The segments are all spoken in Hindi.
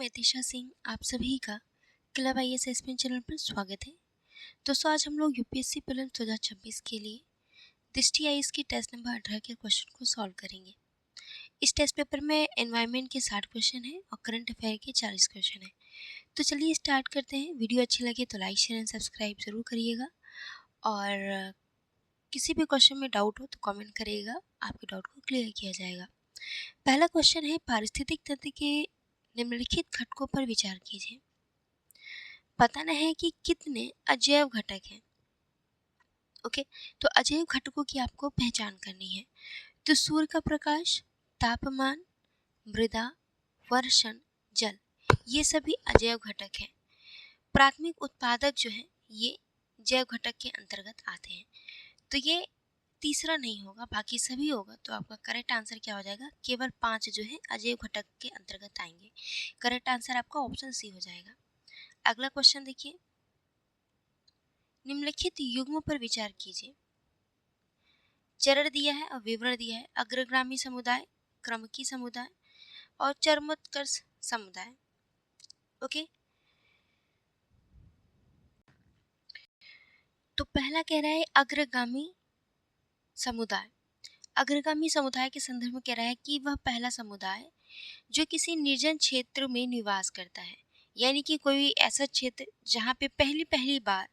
मैं दिशा सिंह, आप सभी का क्लब आईएएस एस्पिरेंट चैनल पर स्वागत है। दोस्तों, आज हम लोग यूपीएससी प्रीलिम्स 2026 के लिए दृष्टि आईएएस की टेस्ट नंबर 18 के क्वेश्चन को सॉल्व करेंगे। इस टेस्ट पेपर में एनवायरनमेंट के 60 क्वेश्चन हैं और करंट अफेयर के 40 क्वेश्चन हैं। तो चलिए स्टार्ट करते हैं। वीडियो अच्छी लगे तो लाइक शेयर एंड सब्सक्राइब जरूर करिएगा और किसी भी क्वेश्चन में डाउट हो तो कॉमेंट करिएगा, आपके डाउट को क्लियर किया जाएगा। पहला क्वेश्चन है, पारिस्थितिक तंत्र के निम्नलिखित घटकों पर विचार कीजिए। बताना है कि कितने अजैव घटक हैं। ओके, तो अजैव घटकों की आपको पहचान करनी है। तो सूर्य का प्रकाश, तापमान, मृदा, वर्षण, जल, ये सभी अजैव घटक हैं। प्राथमिक उत्पादक जो है ये जैव घटक के अंतर्गत आते हैं। तो ये तीसरा नहीं होगा, बाकी सभी होगा। तो आपका करेक्ट आंसर क्या हो जाएगा? केवल 5 जो है अजैव घटक के अंतर्गत आएंगे। करेक्ट आंसर आपका ऑप्शन सी हो जाएगा। अगला क्वेश्चन देखिए, निम्नलिखित युग्मों पर विचार कीजिए। चरण दिया है और विवरण दिया है। अग्रगामी समुदाय, क्रमकी समुदाय और चरमोत्कर्ष समुदाय। ओके, तो पहला कह रहा है अग्रगामी समुदाय। अग्रगामी समुदाय के संदर्भ में कह रहा है कि वह पहला समुदाय जो किसी निर्जन क्षेत्र में निवास करता है, यानी कि कोई ऐसा क्षेत्र जहाँ पे पहली बार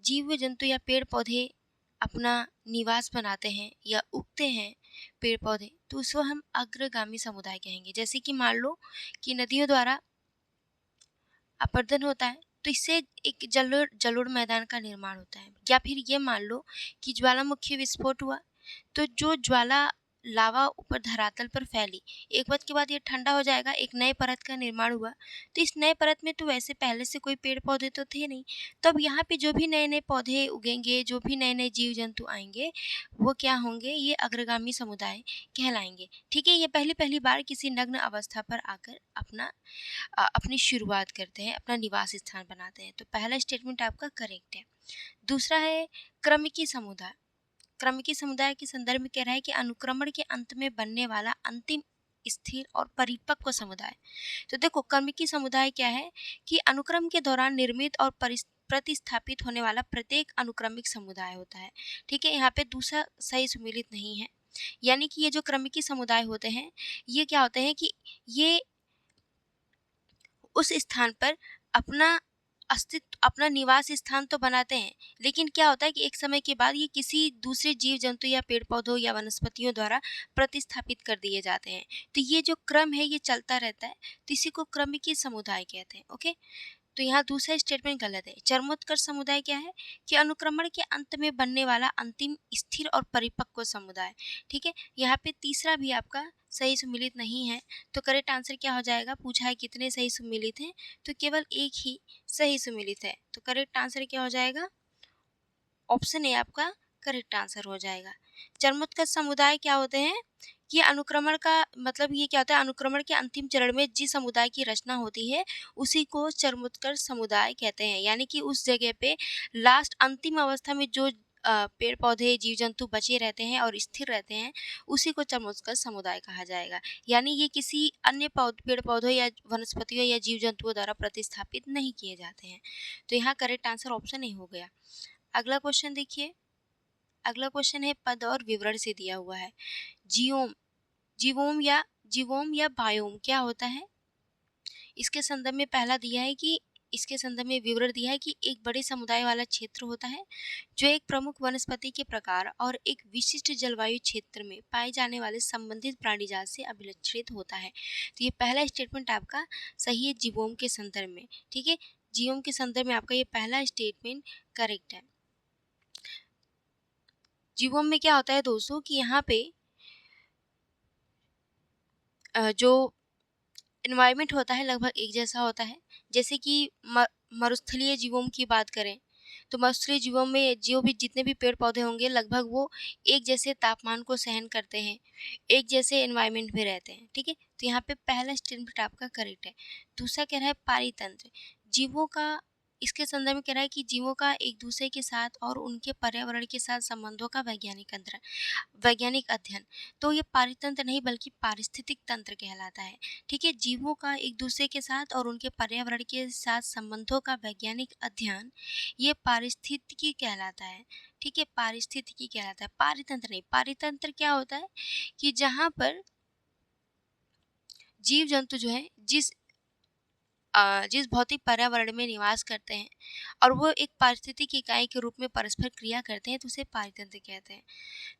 जीव जंतु या पेड़ पौधे अपना निवास बनाते हैं या उगते हैं पेड़ पौधे, तो उसको हम अग्रगामी समुदाय कहेंगे। जैसे कि मान लो कि नदियों द्वारा अपरदन होता है, तो इससे एक जलोढ़ मैदान का निर्माण होता है। या फिर ये मान लो कि ज्वालामुखी विस्फोट हुआ, तो जो ज्वाला लावा ऊपर धरातल पर फैली, एक वक्त के बाद ये ठंडा हो जाएगा, एक नए परत का निर्माण हुआ। तो इस नए परत में तो वैसे पहले से कोई पेड़ पौधे तो थे नहीं, तब यहाँ पे जो भी नए नए पौधे उगेंगे, जो भी नए नए जीव जंतु आएंगे, वो क्या होंगे? ये अग्रगामी समुदाय कहलाएंगे। ठीक है, ये पहली बार किसी नग्न अवस्था पर आकर अपनी शुरुआत करते हैं, अपना निवास स्थान बनाते हैं। तो पहला स्टेटमेंट आपका करेक्ट है। दूसरा है क्रमिकी समुदाय। क्रमिकी समुदाय के संदर्भ में कह रहा है कि अनुक्रमण के अंत में बनने वाला अंतिम स्थिर और परिपक्व समुदाय। तो देखो, क्रमिकी समुदाय क्या है कि अनुक्रम के दौरान निर्मित और प्रतिस्थापित होने वाला प्रत्येक अनुक्रमिक समुदाय होता है। ठीक है, यहाँ पे दूसरा सही सुमेलित नहीं है। यानी कि ये जो क्रमिकी समुदाय होते हैं, ये क्या होते हैं कि ये उस स्थान पर अपना अस्तित्व, अपना निवास स्थान तो बनाते हैं, लेकिन क्या होता है कि एक समय के बाद ये किसी दूसरे जीव जंतु या पेड़ पौधों या वनस्पतियों द्वारा प्रतिस्थापित कर दिए जाते हैं। तो ये जो क्रम है ये चलता रहता है, तो इसी को क्रमिकी समुदाय कहते हैं। ओके, तो यहाँ दूसरा स्टेटमेंट गलत है। चरमोत्कर्ष समुदाय क्या है कि अनुक्रमण के अंत में बनने वाला अंतिम स्थिर और परिपक्व समुदाय। ठीक है, यहाँ पे तीसरा भी आपका सही सुमिलित नहीं है। तो करेक्ट आंसर क्या हो जाएगा? पूछा है कितने सही सुमिलित हैं, तो केवल एक ही सही सुमिलित है। तो करेक्ट आंसर क्या हो जाएगा? ऑप्शन ए आपका करेक्ट आंसर हो जाएगा। चरमोत्कर्ष समुदाय क्या होते हैं कि अनुक्रमण का मतलब ये क्या होता है? अनुक्रमण के अंतिम चरण में जिस समुदाय की रचना होती है उसी को चरमोत्कर्ष समुदाय कहते हैं। यानी कि उस जगह पे लास्ट अंतिम अवस्था में जो पेड़ पौधे जीव जंतु बचे रहते हैं और स्थिर रहते हैं, उसी को चरमोत्कर्ष समुदाय कहा जाएगा। यानी ये किसी अन्य पेड़ पौधों या वनस्पतियों या जीव जंतुओं द्वारा प्रतिस्थापित नहीं किए जाते हैं। तो यहाँ करेक्ट आंसर ऑप्शन ए हो गया। अगला क्वेश्चन देखिए। अगला क्वेश्चन है पद और विवरण से दिया हुआ है। जीओम जीवोम या बायोम क्या होता है? इसके संदर्भ में पहला दिया है कि इसके संदर्भ में विवरण दिया है कि एक बड़े समुदाय वाला क्षेत्र होता है जो एक प्रमुख वनस्पति के प्रकार और एक विशिष्ट जलवायु क्षेत्र में पाए जाने वाले संबंधित प्राणी जात से अभिलक्षित होता है। तो ये पहला स्टेटमेंट आपका सही है जीवोम के संदर्भ में। ठीक है, जीवोम के संदर्भ में आपका ये पहला स्टेटमेंट करेक्ट है। जीवोम में क्या होता है दोस्तों कि यहाँ पे जो एनवायरनमेंट होता है लगभग एक जैसा होता है। जैसे कि मरुस्थलीय जीवों की बात करें तो मरुस्थलीय जीवों में जो भी जितने भी पेड़ पौधे होंगे लगभग वो एक जैसे तापमान को सहन करते हैं, एक जैसे एनवायरनमेंट में रहते हैं। ठीक है, तो यहाँ पे पहला स्टेटमेंट आपका करेक्ट है। दूसरा कह रहा है पारितंत्र। जीवों का इसके संदर्भ में कह रहा है कि जीवों का एक दूसरे के साथ और उनके पर्यावरण के साथ संबंधों का वैज्ञानिक अध्ययन। तो ये पारितंत्र नहीं बल्कि पारिस्थितिक तंत्र कहलाता है। ठीक है, जीवों का एक दूसरे के साथ और उनके पर्यावरण के साथ संबंधों का वैज्ञानिक अध्ययन ये पारिस्थितिकी कहलाता है। ठीक है, पारिस्थितिकी कहलाता है, पारितंत्र नहीं। पारितंत्र क्या होता है कि जहाँ पर जीव जंतु जो है जिस भौतिक पर्यावरण में निवास करते हैं और वो एक पारिस्थितिक इकाई के रूप में परस्पर क्रिया करते हैं, तो उसे पारितंत्र कहते हैं।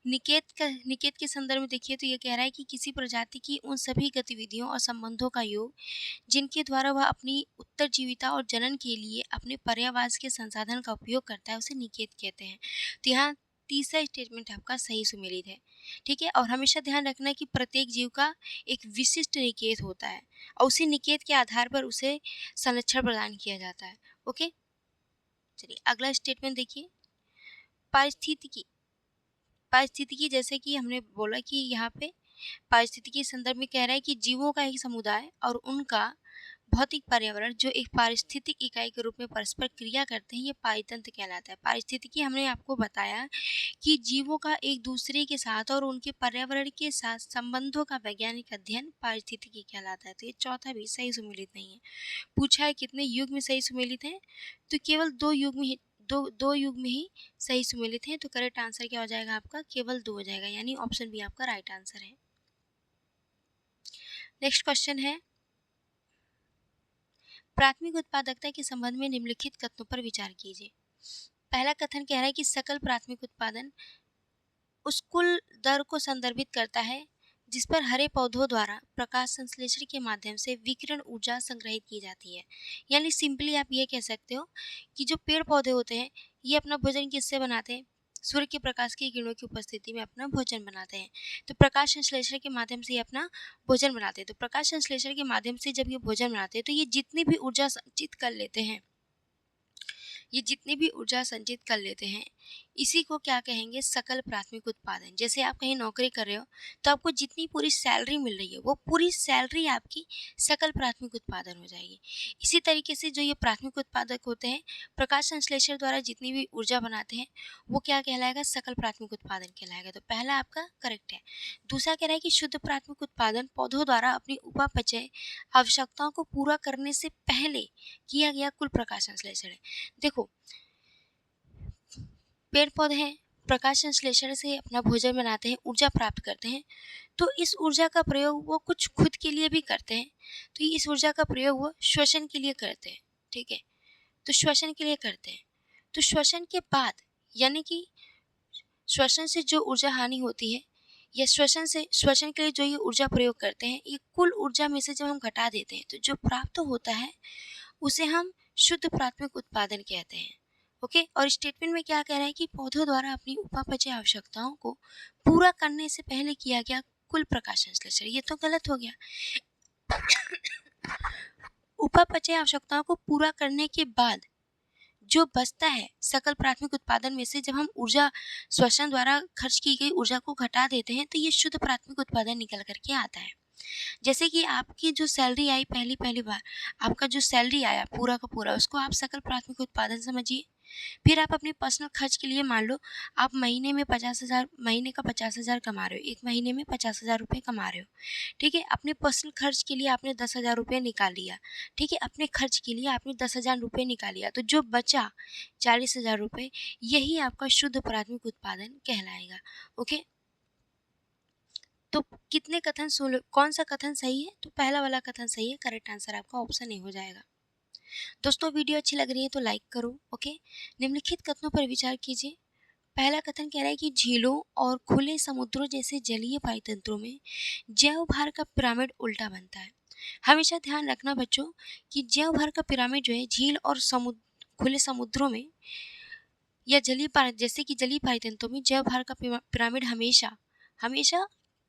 निकेत के संदर्भ में देखिए तो ये कह रहा है कि किसी प्रजाति की उन सभी गतिविधियों और संबंधों का योग जिनके द्वारा वह अपनी उत्तरजीविता और जनन के लिए अपने पर्यावास के संसाधन का उपयोग करता है, उसे निकेत कहते हैं। तो यहाँ तीसरा स्टेटमेंट आपका सही सुमेलित है। ठीक है, और हमेशा ध्यान रखना कि प्रत्येक जीव का एक विशिष्ट निकेत होता है और उसी निकेत के आधार पर उसे संरक्षण प्रदान किया जाता है। ओके, चलिए अगला स्टेटमेंट देखिए। पारिस्थितिकी पारिस्थितिकी जैसे कि हमने बोला कि यहाँ पे पारिस्थितिकी के संदर्भ में कह रहा है कि जीवों का एक समुदाय और उनका भौतिक पर्यावरण जो एक पारिस्थितिक इकाई के रूप में परस्पर क्रिया करते हैं, ये पारितंत्र कहलाता है। पारिस्थितिकी हमने आपको बताया कि जीवों का एक दूसरे के साथ और उनके पर्यावरण के साथ संबंधों का वैज्ञानिक अध्ययन पारिस्थितिकी कहलाता है। तो ये चौथा भी सही सुमेलित नहीं है। पूछा है कितने युग में सही सुमेलित है, तो केवल दो युग में ही सही सुमेलित हैं। तो करेक्ट आंसर क्या हो जाएगा आपका, केवल 2 हो जाएगा, यानी ऑप्शन बी आपका राइट आंसर है। नेक्स्ट क्वेश्चन है, प्राथमिक उत्पादकता के संबंध में निम्नलिखित कथनों पर विचार कीजिए। पहला कथन कह रहा है कि सकल प्राथमिक उत्पादन उस कुल दर को संदर्भित करता है जिस पर हरे पौधों द्वारा प्रकाश संश्लेषण के माध्यम से विकिरण ऊर्जा संग्रहित की जाती है। यानी सिंपली आप ये कह सकते हो कि जो पेड़ पौधे होते हैं ये अपना भोजन किससे बनाते हैं, सूर्य के प्रकाश की किरणों की उपस्थिति में अपना भोजन बनाते हैं। तो प्रकाश संश्लेषण के माध्यम से ये अपना भोजन बनाते हैं। तो प्रकाश संश्लेषण के माध्यम से जब ये भोजन बनाते हैं तो ये जितनी भी ऊर्जा संचित कर लेते हैं इसी को क्या कहेंगे, सकल प्राथमिक उत्पादन। जैसे आप कहीं नौकरी कर रहे हो तो आपको जितनी पूरी सैलरी मिल रही है वो पूरी सैलरी आपकी सकल प्राथमिक उत्पादन हो जाएगी। इसी तरीके से जो ये प्राथमिक उत्पादक होते हैं प्रकाश संश्लेषण द्वारा जितनी भी ऊर्जा बनाते हैं वो क्या कहलाएगा, सकल प्राथमिक उत्पादन कहलाएगा। तो पहला आपका करेक्ट है। दूसरा कह रहा है कि शुद्ध प्राथमिक उत्पादन पौधों द्वारा अपनी उपापचय आवश्यकताओं को पूरा करने से पहले किया गया कुल प्रकाश संश्लेषण है। देखो पेड़ पौधे हैं, प्रकाश संश्लेषण से अपना भोजन बनाते हैं, ऊर्जा प्राप्त करते हैं। तो इस ऊर्जा का प्रयोग वो कुछ खुद के लिए भी करते हैं, तो इस ऊर्जा का प्रयोग वो श्वसन के लिए करते हैं। ठीक है, तो श्वसन के लिए करते हैं। तो श्वसन के बाद यानी कि श्वसन से जो ऊर्जा हानि होती है या श्वसन के लिए जो ये ऊर्जा प्रयोग करते हैं, ये कुल ऊर्जा में से जब हम घटा देते हैं तो जो प्राप्त होता है उसे हम शुद्ध प्राथमिक उत्पादन कहते हैं। ओके, और स्टेटमेंट में क्या कह रहा है कि पौधों द्वारा अपनी उपापचय आवश्यकताओं को पूरा करने से पहले किया गया कुल प्रकाश संश्लेषण, ये तो गलत हो गया। उपापचय आवश्यकताओं को पूरा करने के बाद जो बचता है सकल प्राथमिक उत्पादन में से जब हम ऊर्जा श्वसन द्वारा खर्च की गई ऊर्जा को घटा देते हैं तो ये शुद्ध प्राथमिक उत्पादन निकल करके आता है। जैसे कि आपकी जो सैलरी आई पहली बार, आपका जो सैलरी आया पूरा का पूरा उसको आप सकल प्राथमिक उत्पादन समझिए। फिर आप अपने पर्सनल खर्च के लिए मान लो आप महीने का 50,000 कमा रहे हो, एक महीने में 50,000 रुपये कमा रहे हो। ठीक है, अपने पर्सनल खर्च के लिए आपने 10,000 रुपये निकाल लिया। ठीक है, अपने खर्च के लिए आपने 10,000 रुपये निकाल लिया, तो जो बचा 40,000 रुपये यही आपका शुद्ध प्राथमिक उत्पादन कहलाएगा। ओके, तो कितने कथन कौन सा कथन सही है, तो पहला वाला कथन सही है। करेक्ट आंसर आपका ऑप्शन ए हो जाएगा। दोस्तों वीडियो अच्छी लग रही है तो लाइक करो। ओके, निम्नलिखित कथनों पर विचार कीजिए। पहला कथन कह रहा है कि झीलों और खुले समुद्रों जैसे जलीय पाइतंत्रों में जैव भार का पिरामिड उल्टा बनता है। हमेशा ध्यान रखना बच्चों कि जैव भार का पिरामिड जो है झील और खुले समुद्रों में या जैसे कि जलीय पाइतंत्रों में जैव भार का पिरामिड हमेशा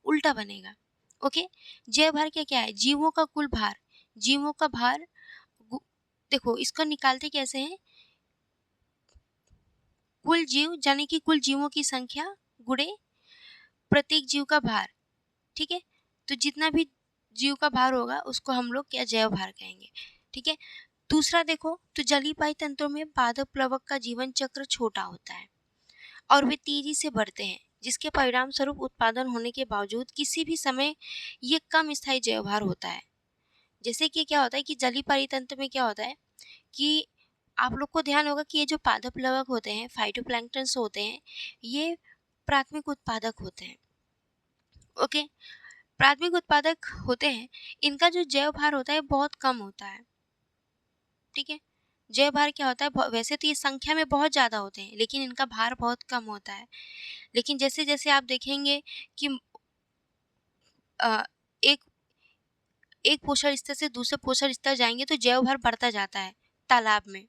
उल्टा बनेगा। ओके, जैव भार क्या है, जीवों का कुल भार, जीवों का भार। देखो इसको निकालते कैसे हैं, कुल जीव यानी कि कुल जीवों की संख्या गुणे प्रत्येक जीव का भार। ठीक है, तो जितना भी जीव का भार होगा उसको हम लोग क्या जैव भार कहेंगे। ठीक है, दूसरा देखो तो जलीय पाई तंत्रों में पादप प्लवक का जीवन चक्र छोटा होता है और वे तेजी से बढ़ते हैं, जिसके परिणाम स्वरूप उत्पादन होने के बावजूद किसी भी समय ये कम स्थायी जैवभार होता है। जैसे कि क्या होता है कि जलीय परितंत्र में क्या होता है कि आप लोग को ध्यान होगा कि ये जो पादप प्लवक होते हैं, फाइटोप्लैंक्टन्स होते हैं, ये प्राथमिक उत्पादक होते हैं। ओके, प्राथमिक उत्पादक होते हैं, इनका जो जैव भार होता है बहुत कम होता है। ठीक है, जैव भार क्या होता है, वैसे तो ये संख्या में बहुत ज़्यादा होते हैं, लेकिन इनका भार बहुत कम होता है। लेकिन जैसे जैसे आप देखेंगे कि अ, एक एक पोषण स्तर से दूसरे पोषण स्तर जाएंगे तो जैव भार बढ़ता जाता है तालाब में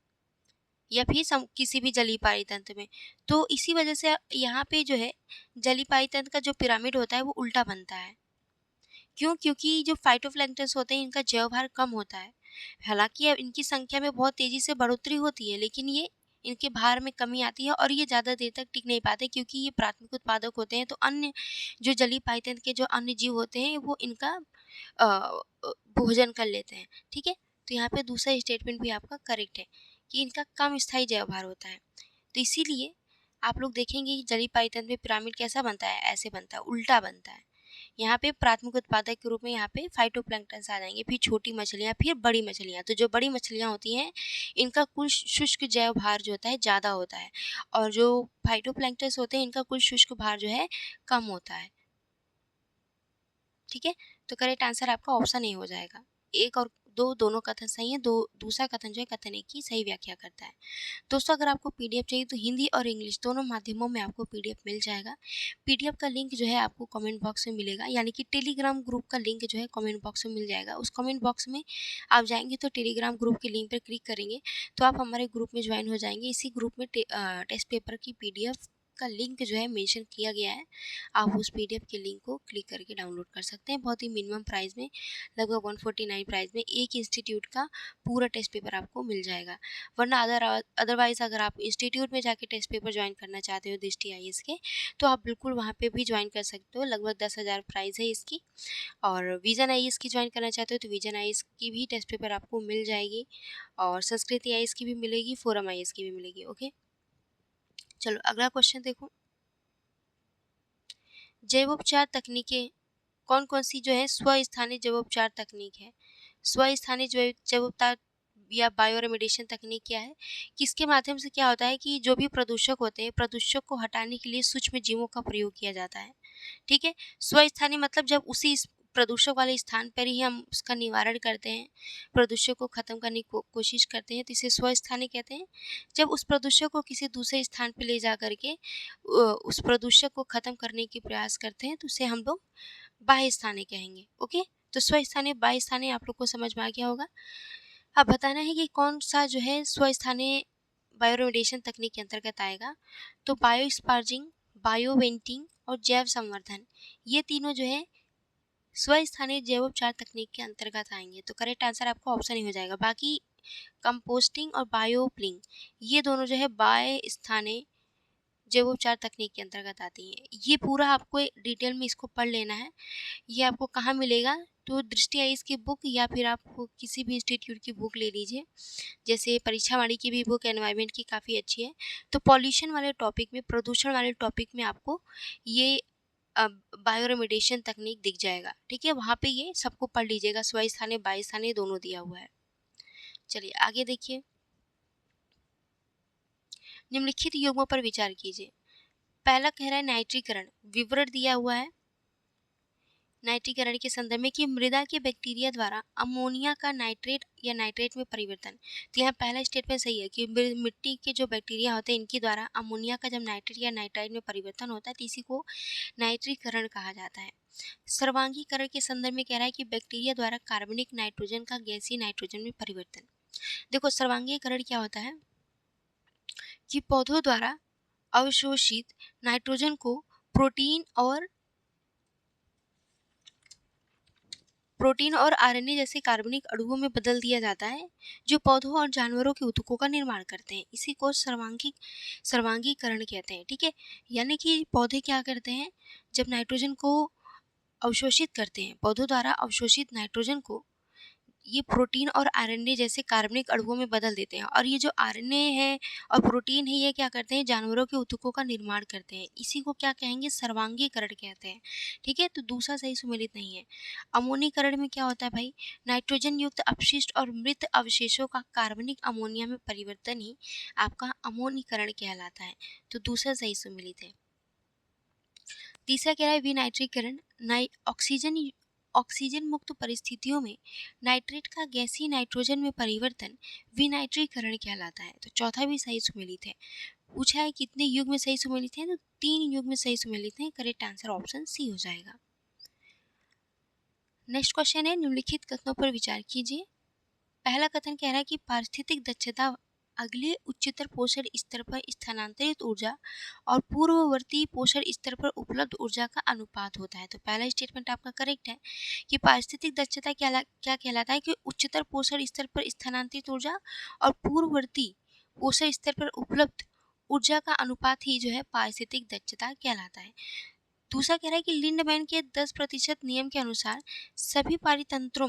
या फिर किसी भी जलीय पाई तंत्र में। तो इसी वजह से यहाँ पे जो है जलीय पाई तंत्र का जो पिरामिड होता है वो उल्टा बनता है। क्यों? क्योंकि जो फाइटोप्लैंक्टन्स होते हैं इनका जैव भार कम होता है। हालाँकि अब इनकी संख्या में बहुत तेज़ी से बढ़ोतरी होती है, लेकिन ये इनके भार में कमी आती है और ये ज़्यादा देर तक टिक नहीं पाते क्योंकि ये प्राथमिक उत्पादक होते हैं। तो अन्य जो जलीय पाइथन के जो अन्य जीव होते हैं वो इनका भोजन कर लेते हैं। ठीक है? तो यहाँ पे दूसरा स्टेटमेंट भी आपका करेक्ट है कि इनका कम स्थायी जैव भार होता है। तो इसीलिए आप लोग देखेंगे कि जलीय पाइथन में पिरामिड कैसा बनता है? ऐसे बनता है, उल्टा बनता है। यहाँ पे प्राथमिक उत्पादक के रूप में यहाँ पे फाइटोप्लैंक्टन्स आ जाएंगे, फिर छोटी मछलियाँ, फिर बड़ी मछलियाँ। तो जो बड़ी मछलियाँ होती हैं इनका कुल शुष्क जैव भार जो होता है ज़्यादा होता है और जो फाइटोप्लैंक्टन्स होते हैं इनका कुल शुष्क भार जो है कम होता है। ठीक है, तो करेक्ट आंसर आपका ऑप्शन ए हो जाएगा। एक और दो दोनों कथन सही है, दो दूसरा कथन जो है कथन एक की सही व्याख्या करता है। दोस्तों अगर आपको पीडीएफ चाहिए तो हिंदी और इंग्लिश दोनों माध्यमों में आपको पीडीएफ मिल जाएगा। पीडीएफ का लिंक जो है आपको कमेंट बॉक्स में मिलेगा, यानी कि टेलीग्राम ग्रुप का लिंक जो है कमेंट बॉक्स में मिल जाएगा। उस कमेंट बॉक्स में आप जाएंगे तो टेलीग्राम ग्रुप के लिंक पर क्लिक करेंगे तो आप हमारे ग्रुप में ज्वाइन हो जाएंगे। इसी ग्रुप में टेस्ट पेपर की पीडीएफ का लिंक जो है मेंशन किया गया है। आप उस पीडीएफ के लिंक को क्लिक करके डाउनलोड कर सकते हैं। बहुत ही मिनिमम प्राइस में, लगभग 149 प्राइस में एक इंस्टीट्यूट का पूरा टेस्ट पेपर आपको मिल जाएगा। वरना अदरवाइज़ अगर आप इंस्टीट्यूट में जाके टेस्ट पेपर ज्वाइन करना चाहते हो दृष्टि आईएएस के, तो आप बिल्कुल वहाँ पे भी ज्वाइन कर सकते हो। लगभग 10,000 प्राइस है इसकी। और विजन आईएएस की ज्वाइन करना चाहते हो तो विजन आईएएस की भी टेस्ट पेपर आपको मिल जाएगी और संस्कृति आईएएस की भी मिलेगी, फोरम आईएएस की भी मिलेगी। ओके, चलो अगला क्वेश्चन देखो। जैवोपचार तकनीकें कौन कौन सी जो है स्वस्थानीय जैवोपचार तकनीक है? स्वस्थानीय जैवोपचार या बायो रेमेडिएशन तकनीक क्या है? किसके माध्यम से क्या होता है कि जो भी प्रदूषक होते हैं, प्रदूषक को हटाने के लिए सूक्ष्म जीवों का प्रयोग किया जाता है। ठीक है? स्वस्थानीय मतलब जब उसी प्रदूषक वाले स्थान पर ही हम उसका निवारण करते हैं, प्रदूषक को खत्म करने की कोशिश करते हैं, तो इसे स्वस्थानीय कहते हैं। जब उस प्रदूषक को किसी दूसरे स्थान पे ले जा कर के उस प्रदूषक को खत्म करने की प्रयास करते हैं, तो उसे हम लोग बाह्य स्थानीय कहेंगे। ओके, तो स्वस्थानीय बाह्य स्थानीय आप लोग को समझ में आ गया होगा। अब बताना है कि कौन सा जो है स्वस्थानीय बायो रेमेडिएशन तकनीक के अंतर्गत आएगा। तो बायो स्पार्जिंग, बायो वेंटिंग और जैव संवर्धन, ये तीनों जो है स्वस्थानीय जैवोपचार तकनीक के अंतर्गत आएंगे। तो करेक्ट आंसर आपका ऑप्शन ही हो जाएगा। बाकी कंपोस्टिंग और बायोप्लिंग, ये दोनों जो है बाह्य स्थानीय जैवोपचार तकनीक के अंतर्गत आती हैं। ये पूरा आपको डिटेल में इसको पढ़ लेना है। ये आपको कहाँ मिलेगा? तो दृष्टि आईएएस की बुक या फिर आप किसी भी इंस्टीट्यूट की बुक ले लीजिए। जैसे परीक्षा वाणी की भी बुक एनवायरनमेंट की काफ़ी अच्छी है। तो पॉल्यूशन वाले टॉपिक में, प्रदूषण वाले टॉपिक में आपको ये बायो रेमेडिएशन तकनीक दिख जाएगा। ठीक है, वहाँ पे ये सबको पढ़ लीजिएगा। स्वस्थानीय बाह्य स्थानीय दोनों दिया हुआ है। चलिए आगे देखिए। निम्नलिखित युग्मों पर विचार कीजिए। पहला कह रहा है नाइट्रीकरण, विवरण दिया हुआ है नाइट्रीकरण के संदर्भ में कि मृदा के बैक्टीरिया द्वारा अमोनिया का नाइट्रेट या नाइट्रेट में परिवर्तन। तो यहाँ पहला स्टेटमेंट सही है कि मिट्टी के जो बैक्टीरिया होते हैं इनके द्वारा अमोनिया का जब नाइट्रेट या नाइट्राइट में परिवर्तन होता है तो इसी को नाइट्रीकरण कहा जाता है। सर्वांगीकरण के संदर्भ में कह रहा है कि बैक्टीरिया द्वारा कार्बनिक नाइट्रोजन का गैसीय नाइट्रोजन में परिवर्तन। देखो सर्वांगीकरण क्या होता है कि पौधों द्वारा अवशोषित नाइट्रोजन को प्रोटीन और आरएनए जैसे कार्बनिक अणुओं में बदल दिया जाता है, जो पौधों और जानवरों के ऊतकों का निर्माण करते हैं। इसी को सर्वांगीकरण कहते हैं। ठीक है, यानी कि पौधे क्या करते हैं, जब नाइट्रोजन को अवशोषित करते हैं, पौधों द्वारा अवशोषित नाइट्रोजन को ये प्रोटीन और आरएनए जैसे कार्बनिक अणुओं में बदल देते हैं, और ये जो आरएनए है और प्रोटीन है ये क्या करते हैं, जानवरों के ऊतकों का निर्माण करते हैं। इसी को क्या कहेंगे, सर्वांगीकरण कहते हैं। ठीक है, तो दूसरा सही सुमेलित नहीं है। अमोनीकरण में क्या होता है भाई, नाइट्रोजन युक्त अपशिष्ट और मृत अवशेषों का कार्बनिक अमोनिया में परिवर्तन ही आपका अमोनीकरण कहलाता है। तो दूसरा सही सुमेलित है। तीसरा कह रहा है विनाइट्रीकरण, ऑक्सीजन मुक्त परिस्थितियों में नाइट्रेट का गैसीय नाइट्रोजन में परिवर्तन विनाइट्रीकरण कहलाता है। तो चौथा भी सही सुमेलित है। पूछा है कितने युग में सही सुमेलित है, तो 3 युग में सही सुमेलित है। करेक्ट आंसर ऑप्शन सी हो जाएगा। नेक्स्ट क्वेश्चन है, निम्नलिखित कथनों पर विचार कीजिए। पहला कथन कह रहा है कि पारिस्थितिक दक्षता अगले उच्चतर पोषण स्तर पर स्थानांतरित ऊर्जा और पूर्ववर्ती पोषण स्तर पर उपलब्ध ऊर्जा का अनुपात होता है। तो पहला स्टेटमेंट आपका करेक्ट है कि पारिस्थितिक दक्षता क्या कहलाता है कि उच्चतर पोषण स्तर पर स्थानांतरित ऊर्जा और पूर्ववर्ती पोषण स्तर पर उपलब्ध ऊर्जा का अनुपात ही जो है पारिस्थितिक दक्षता कहलाता है। दूसरा कह रहा है कि लिंडमैन के 10% नियम के अनुसार सभी पारितंत्रों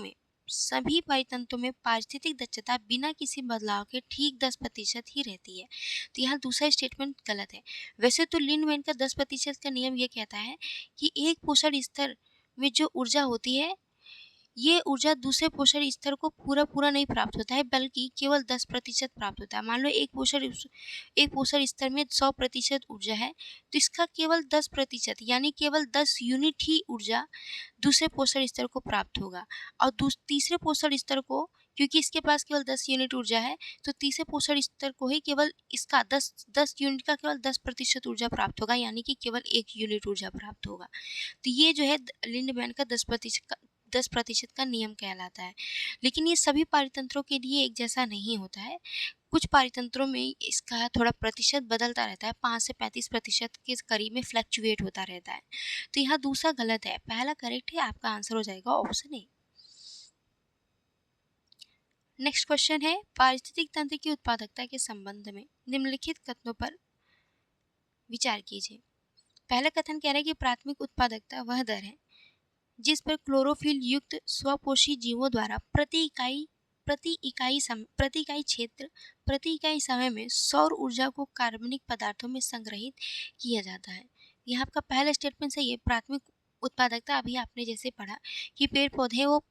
में पारिस्थितिक दक्षता बिना किसी बदलाव के ठीक 10% ही रहती है। तो यहाँ दूसरा स्टेटमेंट गलत है। वैसे तो लिंडमैन का 10% का नियम ये कहता है कि एक पोषण स्तर में जो ऊर्जा होती है ये ऊर्जा दूसरे पोषण स्तर को पूरा नहीं प्राप्त होता है, बल्कि केवल 10% प्राप्त होता है। मान लो एक पोषण स्तर में 100% ऊर्जा है, तो इसका केवल 10% यानी केवल 10 यूनिट ही ऊर्जा दूसरे पोषण स्तर को प्राप्त होगा, और तीसरे पोषण स्तर को, क्योंकि इसके पास केवल 10 यूनिट ऊर्जा है, तो तीसरे पोषण स्तर को ही केवल इसका 10 यूनिट का केवल 10% ऊर्जा प्राप्त होगा, यानी कि केवल 1 यूनिट ऊर्जा प्राप्त होगा। तो ये जो है लिंडमैन का 10% का नियम कहलाता है। लेकिन ये सभी पारितंत्रों के लिए एक जैसा नहीं होता है। कुछ पारितंत्रों में इसका थोड़ा प्रतिशत बदलता रहता है, 5 से 35% के करीब में फ्लक्चुएट होता रहता है। तो यहाँ दूसरा गलत है, पहला करेक्ट है। आपका आंसर हो जाएगा ऑप्शन ए। नेक्स्ट क्वेश्चन है, पारिस्थितिक तंत्र की उत्पादकता के संबंध में निम्नलिखित कथनों पर विचार कीजिए। पहला कथन कह रहा है कि प्राथमिक उत्पादकता वह दर है जिस पर क्लोरोफिल युक्त स्वपोषी जीवों द्वारा प्रति इकाई समय में सौर ऊर्जा को कार्बनिक पदार्थों में संग्रहित किया जाता है। यह आपका पहला स्टेटमेंट सही है। प्राथमिक उत्पादकता अभी आपने जैसे पढ़ा कि पेड़ पौधे वो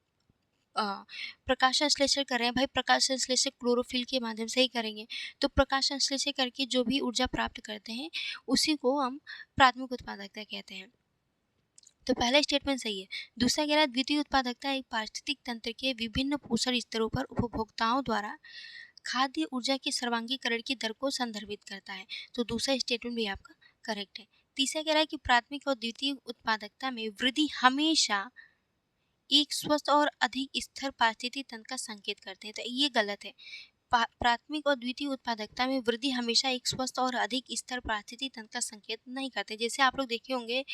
प्रकाश संश्लेषण कर रहे हैं, भाई प्रकाश संश्लेषण क्लोरोफिल के माध्यम से ही करेंगे, तो प्रकाश संश्लेषण करके जो भी ऊर्जा प्राप्त करते हैं उसी को हम प्राथमिक उत्पादकता कहते हैं। तो पहला स्टेटमेंट सही है। दूसरा कह रहा है द्वितीय उत्पादकता एक पारिस्थितिक तंत्र के विभिन्न पोषण स्तरों पर उपभोक्ताओं द्वारा खाद्य ऊर्जा के सर्वांगीकरण की दर को संदर्भित करता है। तो दूसरा स्टेटमेंट भी आपका करेक्ट है। तीसरा कह रहा है कि प्राथमिक और द्वितीय उत्पादकता में वृद्धि हमेशा एक स्वस्थ और अधिक स्थिर पारिस्थितिक तंत्र का संकेत करते हैं। तो ये गलत है। प्राथमिक और द्वितीय उत्पादकता में वृद्धि हमेशा एक स्वस्थ और अधिक स्थिर पारिस्थितिक तंत्र का संकेत नहीं करते। जैसे आप लोग देखे होंगे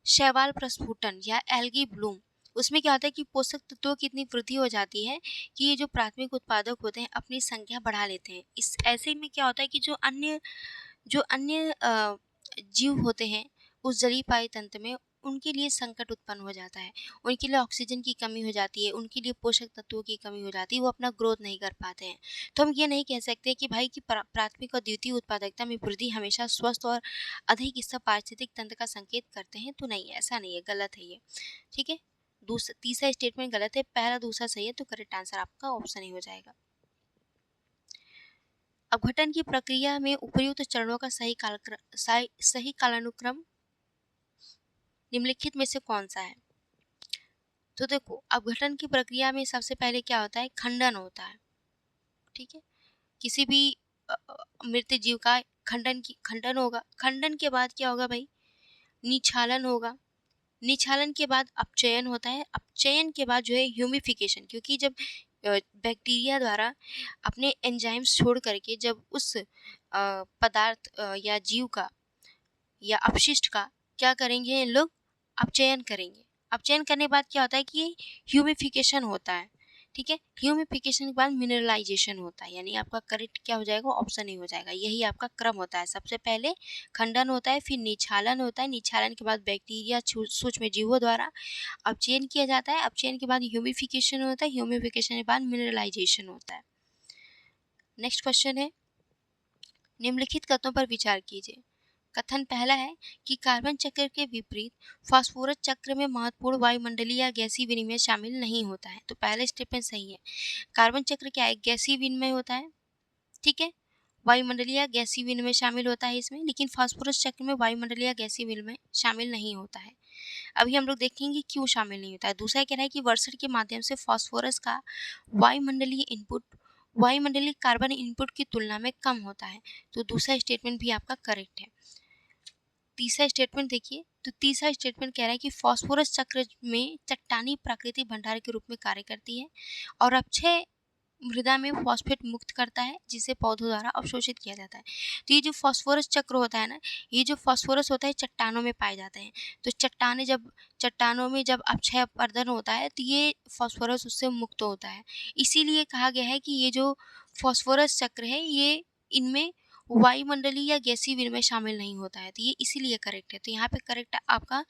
शैवाल प्रस्फुटन या एल्गी ब्लूम, उसमें क्या होता है कि पोषक तत्वों की इतनी वृद्धि हो जाती है कि ये जो प्राथमिक उत्पादक होते हैं अपनी संख्या बढ़ा लेते हैं। इस ऐसे में क्या होता है कि जो अन्य जीव होते हैं उस जलीय पाई तंत्र में, उनके लिए संकट उत्पन्न हो जाता है। उनके लिए ऑक्सीजन की कमी हो जाती है, उनके लिए पोषक तत्वों की कमी हो जाती है, वो अपना ग्रोथ नहीं कर पाते हैं। तो हम ये नहीं कह सकते कि भाई कि प्राथमिक और द्वितीय उत्पादकता में वृद्धि हमेशा स्वस्थ और अधिक स्थिर पारिस्थितिक तंत्र का संकेत करते हैं। तो नहीं, ऐसा नहीं है, गलत है ये। ठीक है, तीसरा स्टेटमेंट गलत है, पहला दूसरा सही है। तो करेक्ट आंसर आपका ऑप्शन ही हो जाएगा। अपघटन की प्रक्रिया में उपयुक्त चरणों का सही कालानुक्रम निम्नलिखित में से कौन सा है? तो देखो, अपघटन की प्रक्रिया में सबसे पहले क्या होता है, खंडन होता है। ठीक है, किसी भी मृत जीव का खंडन होगा। खंडन के बाद क्या होगा भाई, निछालन होगा। निछालन के बाद अपचयन होता है। अपचयन के बाद जो है ह्यूमिफिकेशन, क्योंकि जब बैक्टीरिया द्वारा अपने एंजाइम्स छोड़ करके जब उस पदार्थ या जीव का या अपशिष्ट का क्या करेंगे लोग, अपचयन करेंगे। अपचयन करने के बाद क्या होता है कि ह्यूमिफिकेशन होता है। ठीक है। ह्यूमिफिकेशन के बाद मिनरलाइजेशन होता है, यानी आपका करेक्ट क्या हो जाएगा, ऑप्शन ए हो जाएगा। यही आपका क्रम होता है, सबसे पहले खंडन होता है, फिर निक्षालन होता है, निक्षालन के बाद बैक्टीरिया सूक्ष्म जीवों द्वारा अपचयन किया जाता है, अपचयन के बाद ह्यूमिफिकेशन होता है, ह्यूमिफिकेशन के बाद मिनरलाइजेशन होता है। नेक्स्ट क्वेश्चन है, निम्नलिखित कथनों पर विचार कीजिए। कथन पहला है कि कार्बन चक्र के विपरीत फास्फोरस चक्र में महत्वपूर्ण वायुमंडलीय या गैसीय विनिमय शामिल नहीं होता है। तो पहला स्टेटमेंट सही है। कार्बन चक्र क्या है, गैसीय विनिमय होता है, ठीक है, वायुमंडलीय या गैसीय विनिमय शामिल होता है इसमें, लेकिन फास्फोरस चक्र में वायुमंडलीय या गैसीय विनिमय शामिल नहीं होता है। अभी हम लोग देखेंगे क्यों शामिल नहीं होता है। दूसरा कह रहा है कि वर्षण के माध्यम से फास्फोरस का वायुमंडलीय कार्बन इनपुट की तुलना में कम होता है। तो दूसरा स्टेटमेंट भी आपका करेक्ट है। तीसरा स्टेटमेंट देखिए, तो तीसरा स्टेटमेंट कह रहा है कि फास्फोरस चक्र में चट्टानी प्राकृतिक भंडार के रूप में कार्य करती है और अक्षय मृदा में फॉस्फेट मुक्त करता है, जिसे पौधों द्वारा अवशोषित किया जाता है। तो ये जो फास्फोरस चक्र होता है ना, ये जो फास्फोरस होता है चट्टानों में पाए जाते हैं। तो चट्टानों में जब अक्षय अपरदन होता है तो ये फास्फोरस उससे मुक्त होता है। इसीलिए कहा गया है कि ये जो फास्फोरस चक्र है, ये इनमें वायुमंडलीय या गैसीय विनिमय शामिल नहीं होता है। तो ये इसीलिए करेक्ट है। तो यहाँ पे करेक्ट आपका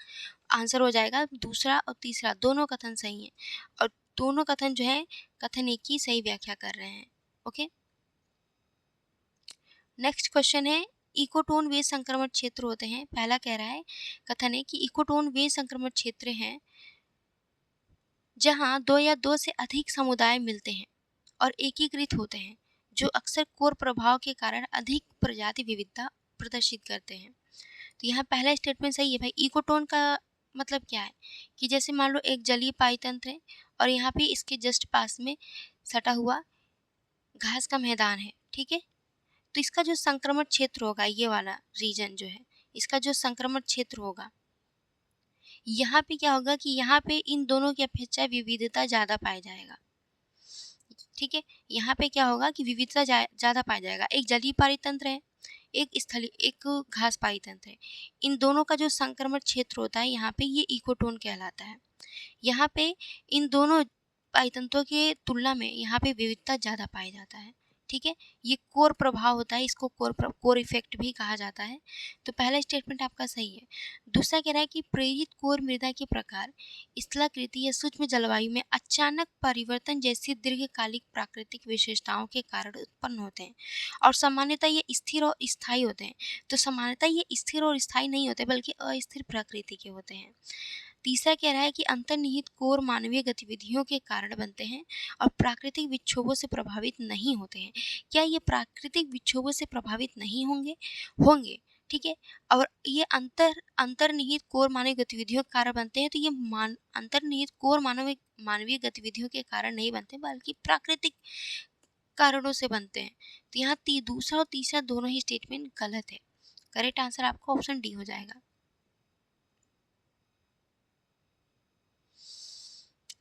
आंसर हो जाएगा दूसरा और तीसरा, दोनों कथन सही हैं और दोनों कथन जो है कथन एक की सही व्याख्या कर रहे हैं। ओके, नेक्स्ट क्वेश्चन है, इकोटोन वे संक्रमण क्षेत्र होते हैं। पहला कह रहा है, कथन है कि इकोटोन वे संक्रमण क्षेत्र हैं जहां दो या दो से अधिक समुदाय मिलते हैं और एकीकृत होते हैं, जो अक्सर कोर प्रभाव के कारण अधिक प्रजाति विविधता प्रदर्शित करते हैं। तो यहाँ पहला स्टेटमेंट सही है भाई। इकोटोन का मतलब क्या है कि जैसे मान लो एक जलीय पायतंत्र है और यहाँ पे इसके जस्ट पास में सटा हुआ घास का मैदान है, ठीक है। तो इसका जो संक्रमण क्षेत्र होगा, ये वाला रीजन जो है, इसका जो संक्रमण क्षेत्र होगा, यहाँ पे क्या होगा कि यहाँ पे इन दोनों की अपेक्षा विविधता ज़्यादा पाया जाएगा, ठीक है। यहाँ पे क्या होगा कि विविधता ज़्यादा पाया जाएगा। एक जलीय पारितंत्र है, एक घास पारितंत्र है। इन दोनों का जो संक्रमण क्षेत्र होता है यहाँ पे, ये इकोटोन कहलाता है। यहाँ पे इन दोनों पारितंत्रों के तुलना में यहाँ पे विविधता ज़्यादा पाया जाता है, ठीक है। ये कोर प्रभाव होता है, इसको कोर इफेक्ट भी कहा जाता है। तो पहला स्टेटमेंट आपका सही है। दूसरा कह रहा है कि प्रेरित कोर मृदा के प्रकार स्थलाकृति या सूक्ष्म जलवायु में अचानक परिवर्तन जैसी दीर्घकालिक प्राकृतिक विशेषताओं के कारण उत्पन्न होते हैं और सामान्यतः ये स्थिर और स्थायी होते हैं। तो सामान्यतः ये स्थिर और स्थायी नहीं होते बल्कि अस्थिर प्रकृति के होते हैं। तीसरा कह रहा है कि अंतर्निहित कोर मानवीय गतिविधियों के कारण बनते हैं और प्राकृतिक विक्षोभों से प्रभावित नहीं होते हैं। क्या ये प्राकृतिक विक्षोभों से प्रभावित नहीं होंगे, ठीक है। और ये अंतर्निहित कोर मानवीय गतिविधियों के कारण बनते हैं। तो ये अंतर्निहित कोर मानवीय गतिविधियों के कारण नहीं बनते बल्कि प्राकृतिक कारणों से बनते हैं। तो यहाँ दूसरा और तीसरा दोनों ही स्टेटमेंट गलत है। करेक्ट आंसर आपका ऑप्शन डी हो जाएगा।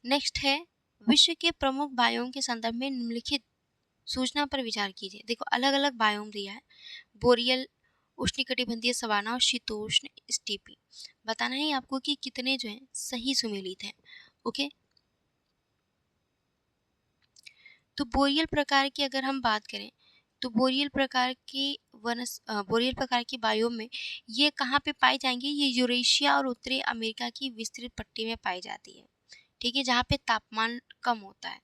नेक्स्ट है, विश्व के प्रमुख बायोम के संदर्भ में निम्नलिखित सूचना पर विचार कीजिए। देखो अलग अलग बायोम दिया है, बोरियल, उष्णकटिबंधीय सवाना और शीतोष्ण स्टीपी। बताना है आपको कि कितने जो है सही सुमेलित हैं। ओके, तो बोरियल प्रकार की अगर हम बात करें तो बोरियल प्रकार की बायोम में ये कहाँ पे पाई जाएंगी, ये यूरेशिया और उत्तरी अमेरिका की विस्तृत पट्टी में पाई जाती है, ठीक है, जहाँ पे तापमान कम होता है।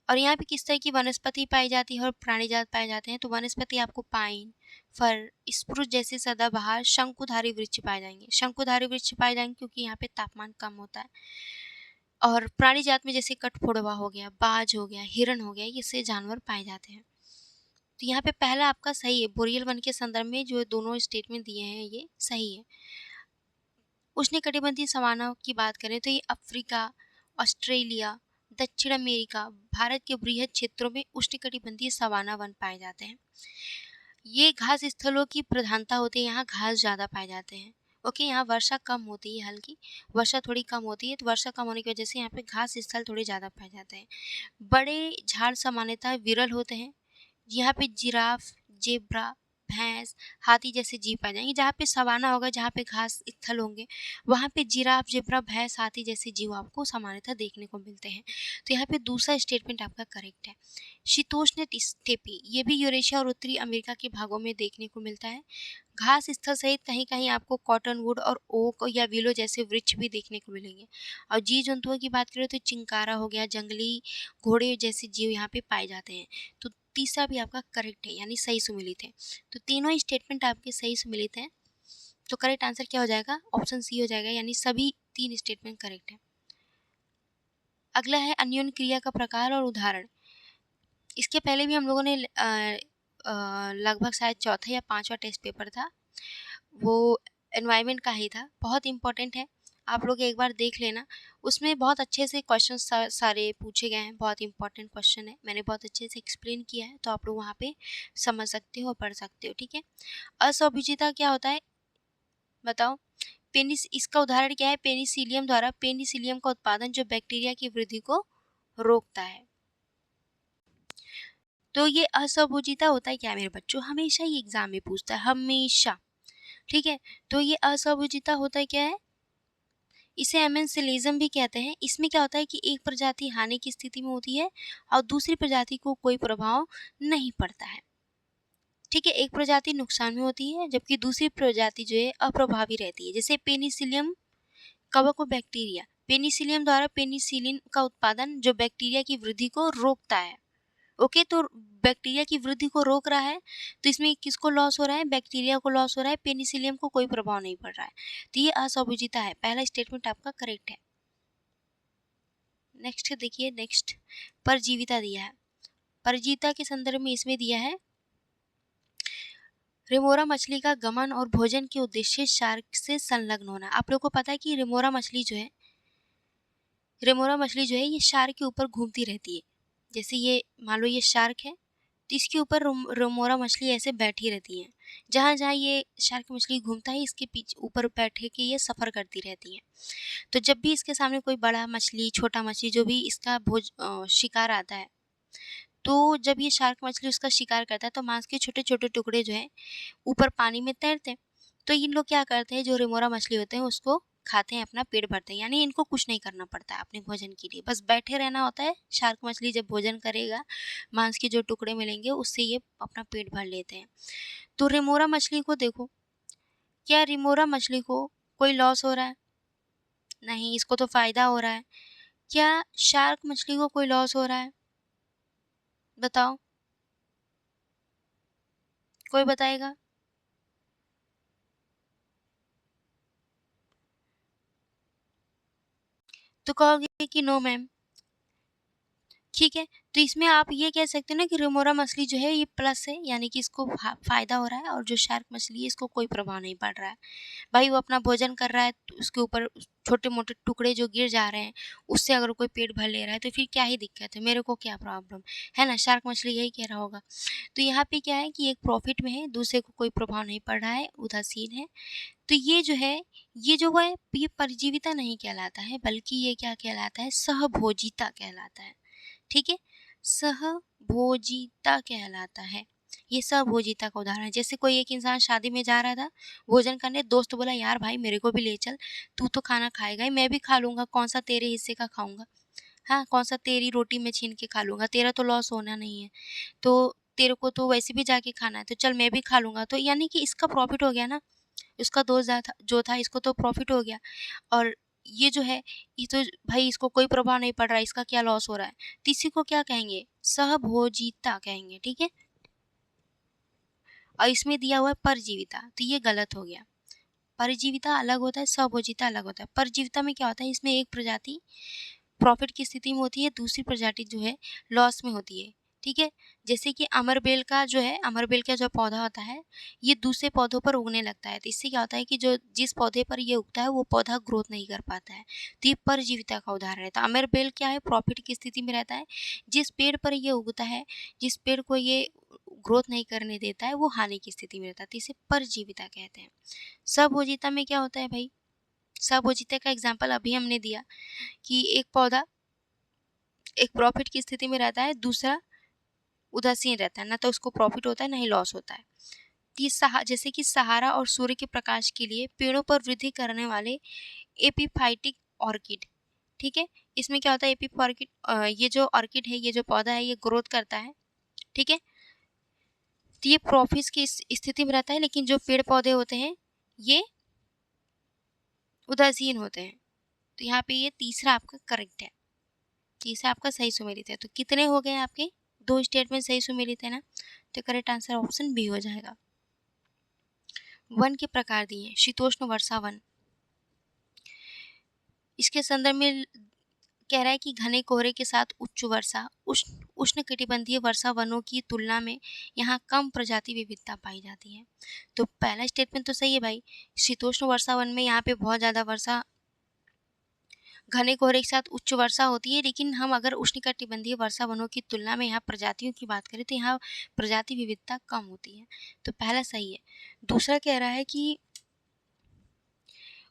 और यहाँ पे किस तरह की वनस्पति पाई जाती है और प्राणी जात पाए जाते हैं। तो वनस्पति आपको पाइन, फर, स्प्रूस जैसे सदाबहार शंकुधारी वृक्ष पाए जाएंगे। शंकुधारी वृक्ष पाए जाएंगे क्योंकि यहाँ पे तापमान कम होता है। और प्राणी जात में जैसे कठफोड़वा हो गया, बाज हो गया, हिरण हो गया, ये से जानवर पाए जाते हैं। तो यहाँ पे पहला आपका सही है। बोरियल वन के संदर्भ में जो दोनों स्टेटमेंट दिए हैं ये सही है। उष्णकटिबंधीय सवाना की बात करें तो ये अफ्रीका, ऑस्ट्रेलिया, दक्षिण अमेरिका, भारत के बृहद क्षेत्रों में उष्णकटिबंधीय सवाना वन पाए जाते हैं। ये घास स्थलों की प्रधानता होती है, यहाँ घास ज़्यादा पाए जाते हैं। ओके, यहाँ वर्षा कम होती है, हल्की वर्षा थोड़ी कम होती है। तो वर्षा कम होने की वजह से यहाँ पे घास स्थल थोड़े ज़्यादा पाए जाते हैं। बड़े झाड़ सामान्यतः विरल होते हैं। यहाँ पे जिराफ, जेब्रा, भैंस, हाथी जैसे जीव पाए जाएँगे। जहाँ पे सवाना होगा, जहाँ पे घास स्थल होंगे, वहाँ पे जिराफ, ज़ेब्रा, भैंस, हाथी जैसे जीव आपको सामान्यतः देखने को मिलते हैं। तो यहाँ पे दूसरा स्टेटमेंट आपका करेक्ट है। शीतोष्ण स्टेपी, ये भी यूरेशिया और उत्तरी अमेरिका के भागों में देखने को मिलता है। घास स्थल सहित कहीं-कहीं आपको कॉटनवुड और ओक या विलो जैसे वृक्ष भी देखने को मिलेंगे। और जीव-जंतुओं की बात करें तो चिंकारा हो गया, जंगली घोड़े जैसे जीव यहाँ पे पाए जाते हैं। तो तीसरा भी आपका करेक्ट है, यानी सही सुमेलित है। तो तीनों ही स्टेटमेंट आपके सही सुमेलित हैं। तो करेक्ट आंसर क्या हो जाएगा? ऑप्शन सी हो जाएगा, यानी सभी 3 स्टेटमेंट करेक्ट है। अगला है अन्योन्य क्रिया का प्रकार और उदाहरण। इसके पहले भी हम लोगों ने लगभग शायद चौथा या 5वां टेस्ट पेपर था, वो एनवायरनमेंट का ही था, बहुत इम्पोर्टेंट है, आप लोग एक बार देख लेना। उसमें बहुत अच्छे से क्वेश्चन सारे पूछे गए हैं, बहुत इंपॉर्टेंट क्वेश्चन है, मैंने बहुत अच्छे से एक्सप्लेन किया है, तो आप लोग वहाँ पे समझ सकते हो और पढ़ सकते हो, ठीक है। असंयोजितता क्या होता है बताओ? इसका उदाहरण क्या है? पेनिसिलियम द्वारा पेनिसिलियम का उत्पादन जो बैक्टीरिया की वृद्धि को रोकता है। तो ये असंयोजितता होता है क्या मेरे बच्चों? हमेशा ये एग्जाम में पूछता है, हमेशा, ठीक है। तो ये असंयोजितता होता है क्या है? इसे एमेंसिलिज्म भी कहते हैं। इसमें क्या होता है कि एक प्रजाति हानि की स्थिति में होती है और दूसरी प्रजाति को कोई प्रभाव नहीं पड़ता है, ठीक है। एक प्रजाति नुकसान में होती है जबकि दूसरी प्रजाति जो है अप्रभावी रहती है। जैसे पेनिसिलियम कवक बैक्टीरिया, पेनिसिलियम द्वारा पेनिसिलिन का उत्पादन जो बैक्टीरिया की वृद्धि को रोकता है। ओके, तो बैक्टीरिया की वृद्धि को रोक रहा है, तो इसमें किसको लॉस हो रहा है? बैक्टीरिया को लॉस हो रहा है, पेनिसिलियम को कोई प्रभाव नहीं पड़ रहा है। तो ये असंयोजितता है। पहला स्टेटमेंट आपका करेक्ट है। नेक्स्ट देखिए, नेक्स्ट परजीविता दिया है। परजीविता के संदर्भ में इसमें दिया है, रेमोरा मछली का गमन और भोजन के उद्देश्य शार्क से संलग्न होना। आप लोग को पता है कि रेमोरा मछली जो है ये शार्क के ऊपर घूमती रहती है। जैसे ये मान लो ये शार्क है, तो इसके ऊपर रेमोरा मछली ऐसे बैठी रहती है। जहाँ जहाँ ये शार्क मछली घूमता है, इसके पीछे ऊपर बैठे के ये सफ़र करती रहती है। तो जब भी इसके सामने कोई बड़ा मछली, छोटा मछली, जो भी इसका शिकार आता है, तो जब ये शार्क मछली उसका शिकार करता है, तो मांस के छोटे-छोटे टुकड़े जो हैं ऊपर पानी में तैरते हैं। तो इन लोग क्या करते हैं, जो रेमोरा मछली होते हैं उसको खाते हैं, अपना पेट भरते हैं। यानी इनको कुछ नहीं करना पड़ता है अपने भोजन के लिए, बस बैठे रहना होता है। शार्क मछली जब भोजन करेगा, मांस के जो टुकड़े मिलेंगे उससे ये अपना पेट भर लेते हैं। तो रेमोरा मछली को देखो, क्या रेमोरा मछली को कोई लॉस हो रहा है? नहीं, इसको तो फ़ायदा हो रहा है। क्या शार्क मछली को कोई लॉस हो रहा है? बताओ, कोई बताएगा? तो कहोगे कि नो मैम, ठीक है। तो इसमें आप ये कह सकते हैं ना कि रेमोरा मछली जो है ये प्लस है, यानी कि इसको फ़ायदा हो रहा है, और जो शार्क मछली है इसको कोई प्रभाव नहीं पड़ रहा है। भाई वो अपना भोजन कर रहा है, तो उसके ऊपर छोटे-मोटे टुकड़े जो गिर जा रहे हैं, उससे अगर कोई पेट भर ले रहा है तो फिर क्या ही दिक्कत है, मेरे को क्या प्रॉब्लम, है ना? शार्क मछली यही कह रहा होगा। तो यहाँ पे क्या है कि एक प्रॉफ़िट में है, दूसरे को कोई प्रभाव नहीं पड़ रहा है, उदासीन है। तो ये जो है, ये परजीविता नहीं कहलाता है, बल्कि ये क्या कहलाता है? सहभोजिता कहलाता है, ठीक है? सहभोजिता कहलाता है। ये सहभोजिता का उदाहरण है। जैसे कोई एक इंसान शादी में जा रहा था भोजन करने, दोस्त बोला यार भाई मेरे को भी ले चल, तू तो खाना खाएगा ही, मैं भी खा लूँगा, कौन-सा तेरे हिस्से का खाऊँगा? हाँ, कौन-सा तेरी रोटी मैं छीन के खा लूँगा, तेरा तो लॉस होना नहीं है। तो तेरे को तो वैसे भी जाके खाना है, तो चल मैं भी खा लूँगा। तो यानी कि इसका प्रॉफ़िट हो गया ना, उसका दोस्त जो था इसको तो प्रॉफ़िट हो गया, और ये जो है, ये तो भाई इसको कोई प्रभाव नहीं पड़ रहा है, इसका क्या लॉस हो रहा है? तो इसी को क्या कहेंगे? सहभोजिता कहेंगे, ठीक है? और इसमें दिया हुआ है परजीविता, तो ये गलत हो गया। परजीविता अलग होता है, सहभोजिता अलग होता है। परजीविता में क्या होता है, इसमें एक प्रजाति प्रॉफ़िट की स्थिति में होती है, दूसरी प्रजाति जो है लॉस में होती है, ठीक है? जैसे कि अमरबेल का जो है, अमरबेल का जो पौधा होता है, ये दूसरे पौधों पर उगने लगता है, तो इससे क्या होता है कि जो जिस पौधे पर ये उगता है, वो पौधा ग्रोथ नहीं कर पाता है। तो ये परजीविता का उदाहरण है। तो अमरबेल क्या है, प्रॉफ़िट की स्थिति में रहता है। जिस पेड़ पर ये उगता है, जिस पेड़ को ये ग्रोथ नहीं करने देता है, वो हानि की स्थिति में रहता है, तो इसे परजीविता कहते हैं। स्वभोजिता में क्या होता है भाई? स्वभोजिता का एग्ज़ाम्पल अभी हमने दिया कि एक पौधा एक प्रॉफ़िट की स्थिति में रहता है, दूसरा उदासीन रहता है, ना तो उसको प्रॉफ़िट होता है, ना ही लॉस होता है। ये जैसे कि सहारा और सूर्य के प्रकाश के लिए पेड़ों पर वृद्धि करने वाले एपिफाइटिक ऑर्किड, ठीक है। इसमें क्या होता है, एपिफॉर्किड ये जो ऑर्किड है, ये जो पौधा है, ये ग्रोथ करता है, ठीक है। तो ये प्रोफिस की स्थिति में रहता है, लेकिन जो पेड़ पौधे होते हैं ये उदासीन होते हैं। तो यहाँ पे ये तीसरा आपका करेक्ट है, तीसरा आपका सही सुमेलित है। तो कितने हो गए आपके, 2 स्टेटमेंट सही सुमेलित है ना। तो करेक्ट आंसर ऑप्शन बी हो जाएगा। वन के प्रकार दिए, शीतोष्ण वर्षा वन। इसके संदर्भ में कह रहा है कि घने कोहरे के साथ उच्च वर्षा, उष्णकटिबंधीय वर्षा वनों की तुलना में यहाँ कम प्रजाति विविधता पाई जाती है। तो पहला स्टेटमेंट तो सही है भाई, शीतोष्ण वर्षा वन में यहाँ पे बहुत ज़्यादा वर्षा, घने कोहरे के साथ उच्च वर्षा होती है, लेकिन हम अगर उष्णकटिबंधीय वर्षा वनों की तुलना में यहाँ प्रजातियों की बात करें तो यहाँ प्रजाति विविधता कम होती है। तो पहला सही है। दूसरा कह रहा है कि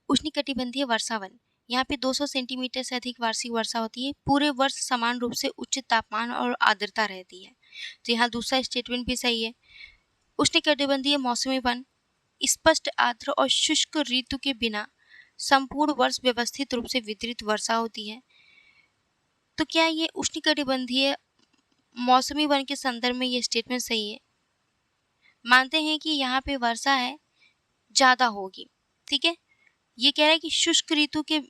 उष्णकटिबंधीय वर्षा वन, यहाँ पे 200 सेंटीमीटर से अधिक वार्षिक वर्षा होती है, पूरे वर्ष समान रूप से उच्च तापमान और आर्द्रता रहती है। तो यहाँ दूसरा स्टेटमेंट भी सही है। उष्णकटिबंधीय मौसमी वन, स्पष्ट आर्द्र और शुष्क ऋतु के बिना संपूर्ण वर्ष व्यवस्थित रूप से वितरित वर्षा होती है। तो क्या ये उष्णकटिबंधीय मौसमी वन के संदर्भ में ये स्टेटमेंट सही है। मानते हैं कि यहाँ पे वर्षा है ज़्यादा होगी, ठीक है। ये कह रहा है कि शुष्क ऋतु के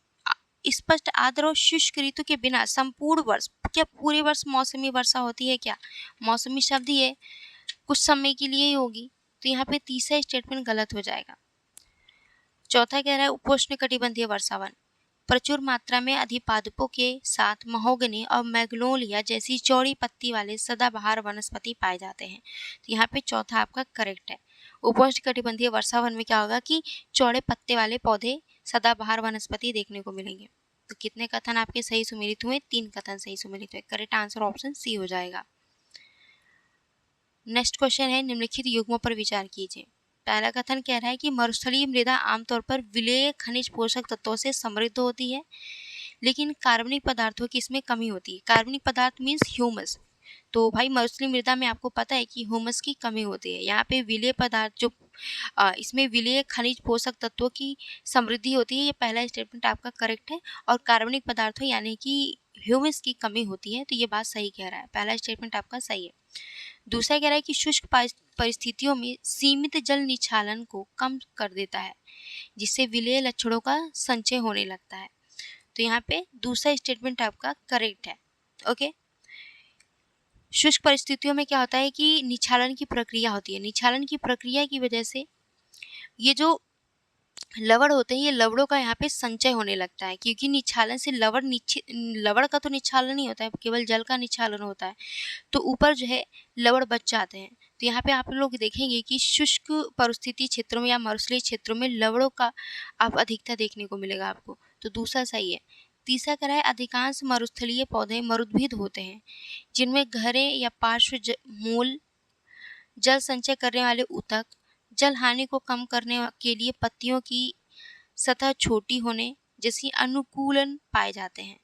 स्पष्ट आर्द्र और शुष्क ऋतु के बिना संपूर्ण वर्ष, क्या पूरे वर्ष मौसमी वर्षा होती है क्या, मौसमी शब्द ही है, कुछ समय के लिए ही होगी। तो यहाँ पे तीसरा स्टेटमेंट गलत हो जाएगा। चौथा कह रहा है उपोष्णकटिबंधीय वर्षा वन, प्रचुर मात्रा में अधिपादपों के साथ महोगनी और मैग्नोलिया जैसी चौड़ी पत्ती वाले सदाबहार वनस्पति पाए जाते हैं। तो यहाँ पे चौथा आपका करेक्ट है। उपोष्णकटिबंधीय वर्षा वन में क्या होगा कि चौड़े पत्ते वाले पौधे सदाबहार वनस्पति देखने को मिलेंगे। तो कितने कथन आपके सही सुमेलित हुए, 3 कथन सही सुमेलित हुए। करेक्ट आंसर ऑप्शन सी हो जाएगा। नेक्स्ट क्वेश्चन है, निम्नलिखित युग्मों पर विचार कीजिए। पहला कथन कह रहा है कि मरुस्थलीय मृदा आमतौर पर विलेय खनिज पोषक तत्वों से समृद्ध होती है, लेकिन कार्बनिक पदार्थों की इसमें कमी होती है। कार्बनिक पदार्थ मीन्स ह्यूमस। तो भाई मरुस्थलीय मृदा में आपको पता है कि ह्यूमस की कमी होती है। यहाँ पे विलेय पदार्थ जो इसमें विलेय खनिज पोषक तत्वों की समृद्धि होती है, ये पहला स्टेटमेंट आपका करेक्ट है। और कार्बनिक पदार्थों यानी कि ह्यूमस की कमी होती है, तो ये बात सही कह रहा है, पहला स्टेटमेंट आपका सही है। दूसरा कह रहा है कि शुष्क परिस्थितियों में सीमित जल निक्षालन को कम कर देता है, जिससे विलेय लक्षणों का संचय होने लगता है। तो यहाँ पे दूसरा स्टेटमेंट आपका करेक्ट है। ओके, शुष्क परिस्थितियों में क्या होता है कि निक्षालन की प्रक्रिया होती है। निक्षालन की प्रक्रिया की वजह से ये जो लवण होते हैं, ये लवणों का यहाँ पे संचय होने लगता है, क्योंकि निक्षालन से लवण का तो निक्षालन नहीं होता है, केवल जल का निक्षालन होता है। तो ऊपर जो है लवण बच जाते हैं। तो यहाँ पे आप लोग देखेंगे कि शुष्क परिस्थिति क्षेत्रों में या मरुस्थलीय क्षेत्रों में लवणों का आप अधिकता देखने को मिलेगा आपको। तो दूसरा सही है। तीसरा कह रहा है अधिकांश मरुस्थलीय पौधे मरुद्भिद होते हैं, जिनमें गहरे या पार्श्व मूल जल संचय करने वाले ऊतक, जल हानि को कम करने के लिए पत्तियों की सतह छोटी होने जैसी अनुकूलन पाए जाते हैं।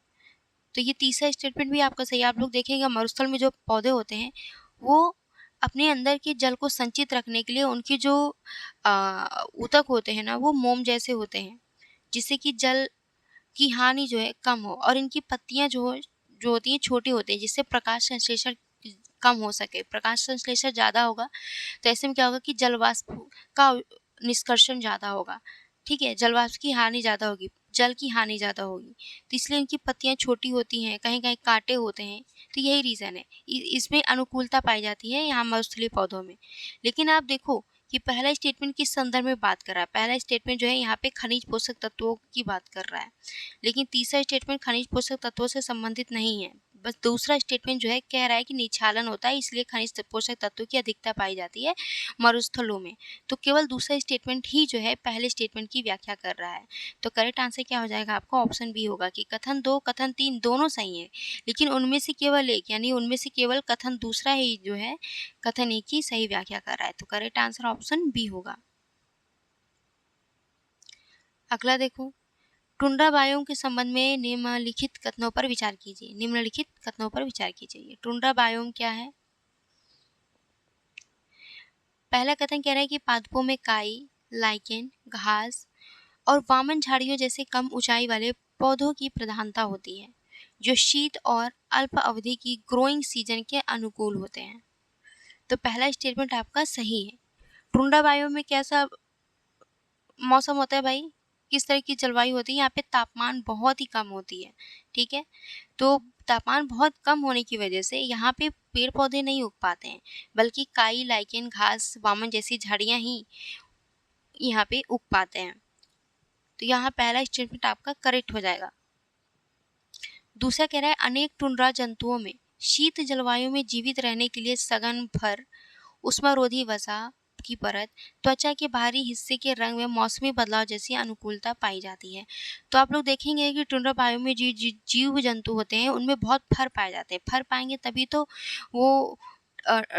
तो ये तीसरा स्टेटमेंट भी आपका सही है। आप लोग देखेंगे मरुस्थल में जो पौधे होते हैं वो अपने अंदर के जल को संचित रखने के लिए उनकी जो ऊतक होते हैं ना, वो मोम जैसे होते हैं, जिससे कि जल की हानि जो है कम हो। और इनकी पत्तियां जो होती हैं छोटी होती हैं, जिससे प्रकाश संश्लेषण कम हो सके। प्रकाश संश्लेषण ज़्यादा होगा तो ऐसे में क्या होगा कि जलवाष्प का निष्कर्षण ज़्यादा होगा, ठीक है, जलवाष्प की हानि ज़्यादा होगी, जल की हानि ज़्यादा होगी। तो इसलिए इनकी पत्तियां छोटी होती हैं, कहीं कहीं कांटे होते हैं। तो यही रीज़न है, इसमें अनुकूलता पाई जाती है यहाँ मरुस्थलीय पौधों में। लेकिन आप देखो कि पहला स्टेटमेंट किस संदर्भ में बात कर रहा है। पहला स्टेटमेंट जो है यहाँ पे खनिज पोषक तत्वों की बात कर रहा है, लेकिन तीसरा स्टेटमेंट खनिज पोषक तत्वों से संबंधित नहीं है। बस दूसरा स्टेटमेंट जो है कह रहा है कि निक्षालन होता है, इसलिए खनिज पोषक तत्वों की अधिकता पाई जाती है मरुस्थलों में। तो केवल दूसरा स्टेटमेंट ही जो है पहले स्टेटमेंट की व्याख्या कर रहा है। तो करेक्ट आंसर क्या हो जाएगा आपका, ऑप्शन बी होगा कि कथन 2 कथन 3 दोनों सही है, लेकिन उनमें से केवल एक, यानी उनमें से केवल कथन दूसरा ही जो है कथन एक की सही व्याख्या कर रहा है। तो करेक्ट आंसर ऑप्शन बी होगा। अगला देखो, टुंड्रा बायोम के संबंध में निम्नलिखित कथनों पर विचार कीजिए। निम्नलिखित कथनों पर विचार कीजिए। टुंड्रा बायोम क्या है? पहला कथन कह रहा है कि पादपों में काई, लाइकेन, घास और वामन झाड़ियों जैसे कम ऊंचाई वाले पौधों की प्रधानता होती है, जो शीत और अल्प अवधि की ग्रोइंग सीजन के अनुकूल होते हैं। तो पहला स्टेटमेंट आपका सही है। टुंड्रा बायो में कैसा मौसम होता है भाई, किस तरह की जलवायु होती है? यहाँ पे तापमान बहुत ही कम होती है, ठीक है। तो तापमान बहुत कम होने की वजह से यहाँ पे पेड़ पौधे नहीं उग पाते हैं, बल्कि काई, लाइकेन, घास, वामन जैसी झाड़ियाँ ही यहाँ पे उग पाते हैं। तो यहाँ पहला स्टेटमेंट आपका करेक्ट हो जाएगा। दूसरा कह रहा है अनेक टुंड्रा जंतुओं में शीत जलवायु में जीवित रहने के लिए सघन फर, उष्मारोधी वसा की परत, त्वचा के बाहरी हिस्से के रंग में मौसमी बदलाव जैसी अनुकूलता पाई जाती है। तो आप लोग देखेंगे कि टुंड्रा बायो में जीव जंतु होते हैं उनमें बहुत फर पाए जाते हैं। फर पाएंगे तभी तो वो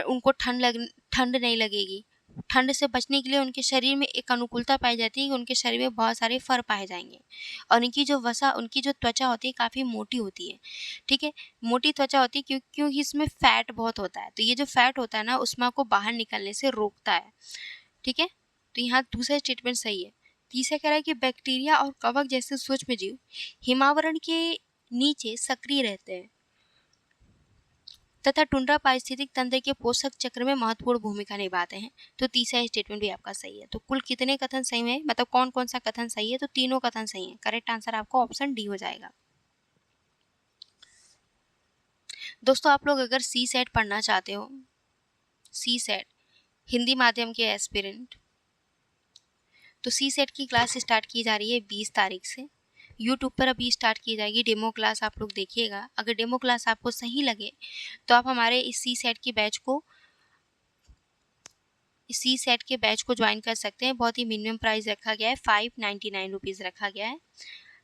उनको ठंड नहीं लगेगी। ठंड से बचने के लिए उनके शरीर में एक अनुकूलता पाई जाती है कि उनके शरीर में बहुत सारे फर पाए जाएंगे, और उनकी जो त्वचा होती है काफ़ी मोटी होती है, ठीक है। मोटी त्वचा होती है क्योंकि इसमें फैट बहुत होता है। तो ये जो फैट होता है ना, उष्मा को बाहर निकलने से रोकता है, ठीक है। तो यहाँ दूसरा स्टेटमेंट सही है। तीसरा कह रहा है कि बैक्टीरिया और कवक जैसे सूक्ष्म जीव हिमावरण के नीचे सक्रिय रहते हैं तथा टुंड्रा पारिस्थितिक तंत्र के पोषक चक्र में महत्वपूर्ण भूमिका निभाते हैं। तो तीसरा स्टेटमेंट भी आपका सही है। तो कुल कितने कथन सही है, मतलब कौन कौन सा कथन सही है? तो तीनों कथन सही है। करेक्ट आंसर आपका ऑप्शन डी हो जाएगा। दोस्तों, आप लोग अगर सी सेट पढ़ना चाहते हो, सी सेट हिंदी माध्यम के एस्पिरेंट, तो सी सेट की क्लास स्टार्ट की जा रही है 20 तारीख से। यूट्यूब पर अभी स्टार्ट की जाएगी डेमो क्लास, आप लोग देखिएगा। अगर डेमो क्लास आपको सही लगे तो आप हमारे इस सी सेट के बैच को ज्वाइन कर सकते हैं। बहुत ही मिनिमम प्राइस रखा गया है, 599 रुपीज़ रखा गया है,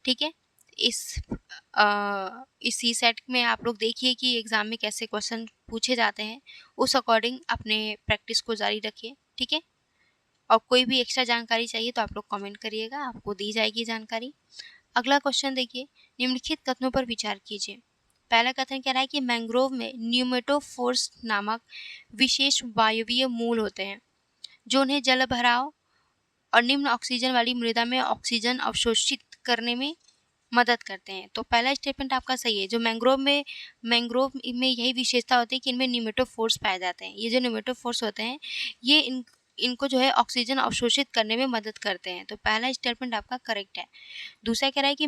ठीक है। इस सी सेट में आप लोग देखिए कि एग्ज़ाम में कैसे क्वेश्चन पूछे जाते हैं, उस अकॉर्डिंग अपने प्रैक्टिस को जारी रखिए, ठीक है। और कोई भी एक्स्ट्रा जानकारी चाहिए तो आप लोग कमेंट करिएगा, आपको दी जाएगी जानकारी। अगला क्वेश्चन देखिए, निम्नलिखित कथनों पर विचार कीजिए। पहला कथन कह रहा है कि मैंग्रोव में न्यूमेटोफोर्स नामक विशेष वायवीय मूल होते हैं, जो उन्हें जल भराव और निम्न ऑक्सीजन वाली मृदा में ऑक्सीजन अवशोषित करने में मदद करते हैं। तो पहला स्टेटमेंट आपका सही है। जो मैंग्रोव में यही विशेषता होती है कि इनमें न्यूमेटोफोर्स पाए जाते हैं। ये जो न्यूमेटोफोर्स होते हैं ये इनको जो है ऑक्सीजन अवशोषित करने में मदद करते हैं। तो पहला स्टेटमेंट आपका करेक्ट है। दूसरा कह रहा है कि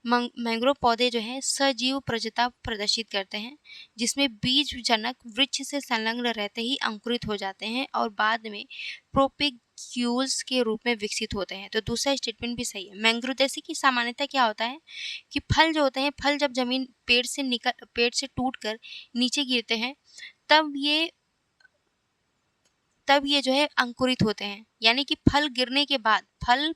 मैंग्रोव पौधे जो हैं सजीव प्रजनता प्रदर्शित करते हैं, जिसमें बीज जनक वृक्ष से संलग्न रहते ही अंकुरित हो जाते हैं और बाद में प्रोपिक्यूल्स के रूप में विकसित होते हैं। तो दूसरा स्टेटमेंट भी सही है। मैंग्रोव जैसे कि सामान्यतः क्या होता है कि फल जो होते हैं, फल जब जमीन पेड़ से टूटकर नीचे गिरते हैं तब ये जो है अंकुरित होते हैं। यानी कि फल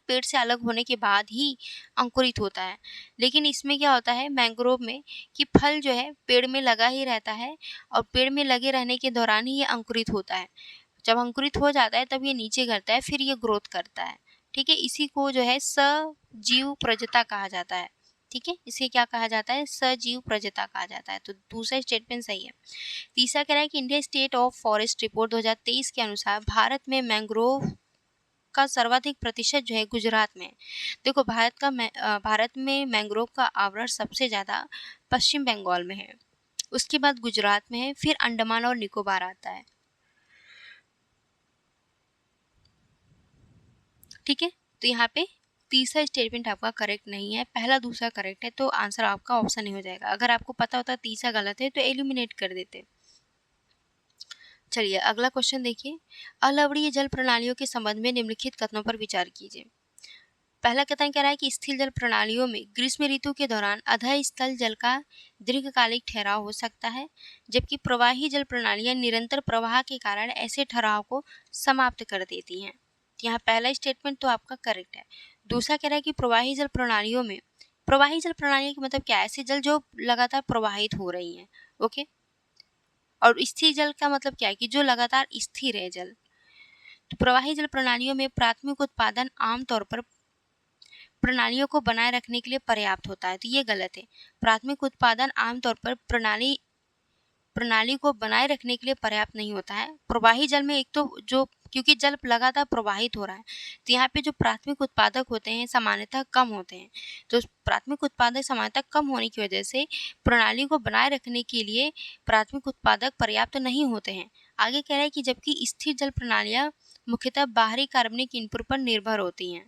पेड़ से अलग होने के बाद ही अंकुरित होता है। लेकिन इसमें क्या होता है मैंग्रोव में कि फल जो है पेड़ में लगा ही रहता है और पेड़ में लगे रहने के दौरान ही ये अंकुरित होता है। जब अंकुरित हो जाता है तब ये नीचे गिरता है, फिर ये ग्रोथ करता है, ठीक है। इसी को जो है सजीव प्रजनता कहा जाता है, ठीक है। इसे क्या कहा जाता है? सजीव प्रजनता कहा जाता है। तो दूसरा स्टेटमेंट सही है। तीसरा कह रहा है कि India state of forest report 2023 के अनुसार भारत में मैंग्रोव का सर्वाधिक प्रतिशत जो है गुजरात में। देखो, भारत में मैंग्रोव का आवरण सबसे ज़्यादा पश्चिम बंगाल में है, उसके बाद गुजरात में है, फिर अंडमान और निकोबार आता है, ठीक है। तो यहाँ पे तीसरा स्टेटमेंट आपका करेक्ट नहीं है, पहला दूसरा करेक्ट है। तो आंसर आपका ऑप्शन नहीं हो जाएगा। अगर आपको पता होता तीसरा गलत है तो एलिमिनेट कर देते। चलिए अगला क्वेश्चन देखिए, अलवणीय जल प्रणालियों के संबंध में निम्नलिखित कथनों पर विचार कीजिए। पहला कथन कह रहा है कि स्थिर जल प्रणालियों में ग्रीष्म ऋतु के दौरान अधःस्थल जल का दीर्घकालिक ठहराव हो सकता है, जबकि प्रवाही जल प्रणालियां निरंतर प्रवाह के कारण ऐसे ठहराव को समाप्त कर देती हैं। यहाँ पहला स्टेटमेंट तो आपका करेक्ट है। दूसरा कह रहा है कि प्रवाही जल प्रणालियों का मतलब क्या है? ऐसे जल जो लगातार प्रवाहित हो रही हैं, ओके। और स्थिर जल का मतलब क्या है? कि जो लगातार स्थिर है जल। तो प्रवाही जल प्रणालियों में प्राथमिक उत्पादन आमतौर पर प्रणालियों को बनाए रखने के लिए पर्याप्त होता है। तो ये गलत है। प्राथमिक उत्पादन आमतौर पर प्रणाली प्रणाली को बनाए रखने के लिए पर्याप्त नहीं होता है। प्रवाही जल में एक तो जो क्योंकि जल लगातार प्रवाहित हो रहा है, तो यहाँ पे जो प्राथमिक उत्पादक होते हैं सामान्यतः कम होते हैं। तो प्राथमिक उत्पादक सामान्यतः कम होने की वजह से प्रणाली को बनाए रखने के लिए प्राथमिक उत्पादक पर्याप्त नहीं होते हैं। आगे कह रहा है कि जबकि स्थिर जल प्रणालियाँ मुख्यतः बाहरी कार्बनिक इनपुट पर निर्भर होती हैं।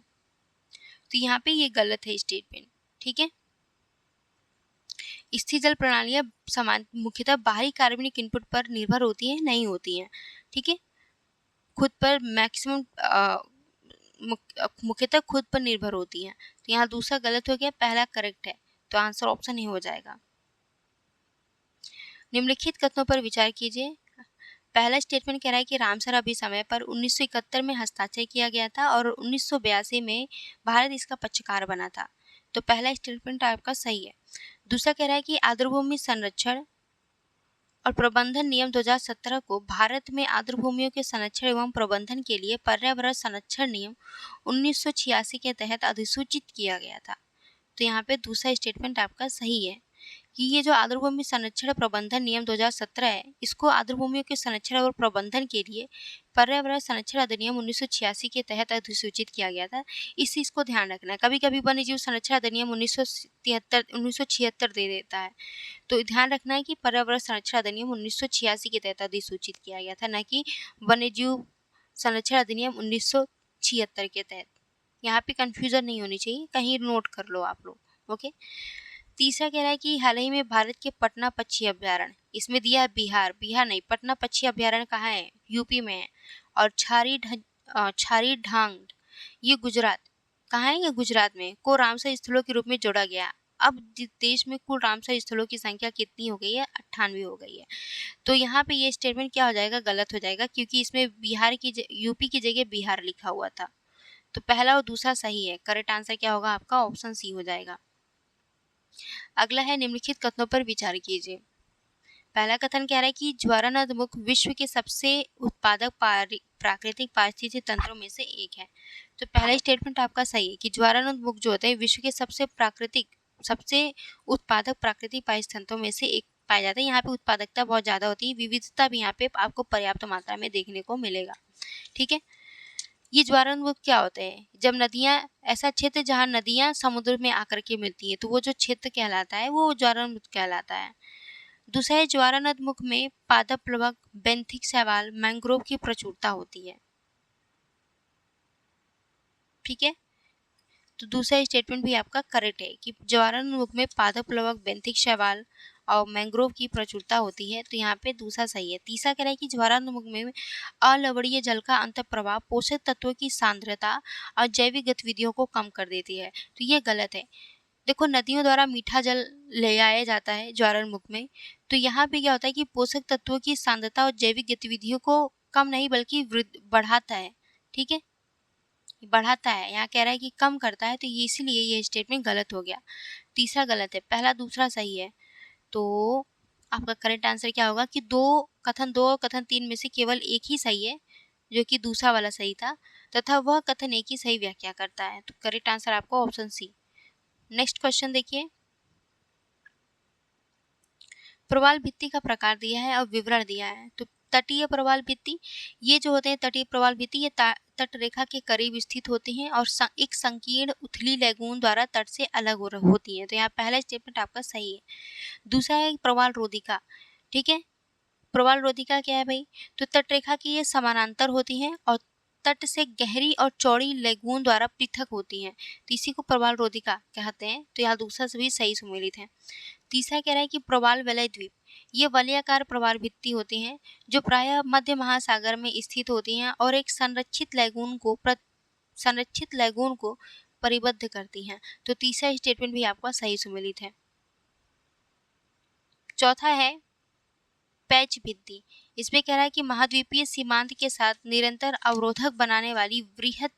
तो यहाँ पे ये गलत है स्टेटमेंट, ठीक है। स्थिर जल प्रणालियाँ मुख्यतः बाहरी कार्बनिक इनपुट पर निर्भर होती हैं, नहीं होती हैं, ठीक है। खुद पर मैक्सिमम मुख्यतः खुद पर निर्भर होती हैं। तो यहाँ दूसरा गलत हो गया, पहला करेक्ट है, तो आंसर ऑप्शन ही हो जाएगा। निम्नलिखित कथनों पर विचार कीजिए। पहला स्टेटमेंट कह रहा है कि रामसर अभिसमय पर 1971 में हस्ताक्षर किया गया था और 1982 में भारत इसका पक्षकार बना था। तो पहला स्टेटमेंट आपका सही है। दूसरा कह रहा है कि आर्द्रभूमि संरक्षण और प्रबंधन नियम 2017 को भारत में आर्द्रभूमियों के संरक्षण एवं प्रबंधन के लिए पर्यावरण संरक्षण नियम 1986 के तहत अधिसूचित किया गया था। तो यहाँ पे दूसरा स्टेटमेंट आपका सही है कि ये जो आर्द्रभूमि संरक्षण प्रबंधन नियम 2017 है, इसको आर्द्रभूमियों के संरक्षण और प्रबंधन के लिए पर्यावरण संरक्षण अधिनियम 1986 के तहत अधिसूचित किया गया था। इस चीज़ को ध्यान रखना है। कभी-कभी वन्यजीव संरक्षण अधिनियम 1976 दे देता है, तो ध्यान रखना है कि पर्यावरण संरक्षण अधिनियम 1986 के तहत अधिसूचित किया गया था, न कि वन्यजीव संरक्षण अधिनियम 1976 के तहत। यहाँ पे कन्फ्यूजन नहीं होनी चाहिए, कहीं नोट कर लो आप लोग, ओके। तीसरा कह रहा है कि हाल ही में भारत के पटना पक्षी अभ्यारण्य, इसमें दिया है बिहार नहीं, पटना पक्षी अभ्यारण्य कहाँ है? यूपी में है। और छारी ढांग ये गुजरात, कहाँ है? ये गुजरात में, को रामसर स्थलों के रूप में जोड़ा गया। अब देश में कुल रामसर स्थलों की संख्या कितनी हो गई है? 98 हो गई है। तो यहाँ पे ये स्टेटमेंट क्या हो जाएगा? गलत हो जाएगा, क्योंकि इसमें यूपी की जगह बिहार लिखा हुआ था। तो पहला और दूसरा सही है। करेक्ट आंसर क्या होगा आपका? ऑप्शन सी हो जाएगा। अगला है निम्नलिखित कथनों पर विचार कीजिए। पहला कथन कह रहा है कि ज्वारनदमुख विश्व के सबसे उत्पादक प्राकृतिक पारिस्थितिक तंत्रों में से एक है। तो पहला स्टेटमेंट आपका सही है कि ज्वारनदमुख जो होते हैं विश्व के सबसे उत्पादक प्राकृतिक पारिस्थितिक तंत्रों में से एक पाया जाता है। यहाँ पे उत्पादकता बहुत ज़्यादा होती है, विविधता भी यहाँ पे आपको पर्याप्त मात्रा में देखने को मिलेगा, ठीक है। ये ज्वारनमुख क्या होते हैं? जब नदियाँ, ऐसा क्षेत्र जहाँ नदियाँ समुद्र में आकर के मिलती हैं, तो वो जो क्षेत्र कहलाता है वो ज्वारनमुख कहलाता है। दूसरा है ज्वारनदमुख में पादप प्लवक, बेंथिक शैवाल, मैंग्रोव की प्रचुरता होती है, ठीक है। तो दूसरा स्टेटमेंट भी आपका करेक्ट है कि ज्वारनदमुख में पादप प्लवक, बेंथिक शैवाल और मैंग्रोव की प्रचुरता होती है। तो यहाँ पे दूसरा सही है। तीसरा कह रहा है कि ज्वारनदमुख में अलवणीय जल का अंतःप्रवाह पोषक तत्वों की सांद्रता और जैविक गतिविधियों को कम कर देती है। तो ये गलत है। देखो, नदियों द्वारा मीठा जल ले आया जाता है ज्वारनमुख में, तो यहाँ पे क्या होता है कि पोषक तत्वों की सांद्रता और जैविक गतिविधियों को कम नहीं बल्कि बढ़ाता है, ठीक है, बढ़ाता है। यहाँ कह रहा है कि कम करता है, तो ये इसीलिए ये स्टेटमेंट गलत हो गया। तीसरा गलत है, पहला दूसरा सही है। तो आपका करेक्ट आंसर क्या होगा कि दो और कथन 3 में से केवल एक ही सही है, जो कि दूसरा वाला सही था, तथा वह कथन एक ही सही व्याख्या करता है। तो करेक्ट आंसर आपका ऑप्शन सी। नेक्स्ट क्वेश्चन देखिए। प्रवाल भित्ति का प्रकार दिया है और विवरण दिया है। तो तटीय प्रवाल भित्ति, ये जो होते हैं तटीय प्रवाल भित्ति, ये तट रेखा के करीब स्थित होती हैं और एक संकीर्ण उथली लैगून द्वारा तट से अलग होती हैं। तो यहाँ पहला स्टेटमेंट आपका सही है। दूसरा है प्रवाल रोधिका, ठीक है। प्रवाल रोधिका क्या है भाई? तो तट रेखा की ये समानांतर होती हैं और तट से गहरी और चौड़ी लैगून द्वारा पृथक होती हैं, तो इसी को प्रवाल रोधिका कहते हैं। तो यहाँ दूसरा सभी सही सुमेलित है। तीसरा कह रहा है कि प्रवाल वलय द्वीप, ये वलयाकार प्रवाल भित्ति होती हैं जो प्रायः मध्य महासागर में स्थित होती हैं और एक संरक्षित लैगून को परिबद्ध करती हैं। तो तीसरा स्टेटमेंट भी आपका सही सुमेलित है। चौथा है पैच भित्ति, इसमें कह रहा है कि महाद्वीपीय सीमांत के साथ निरंतर अवरोधक बनाने वाली वृहद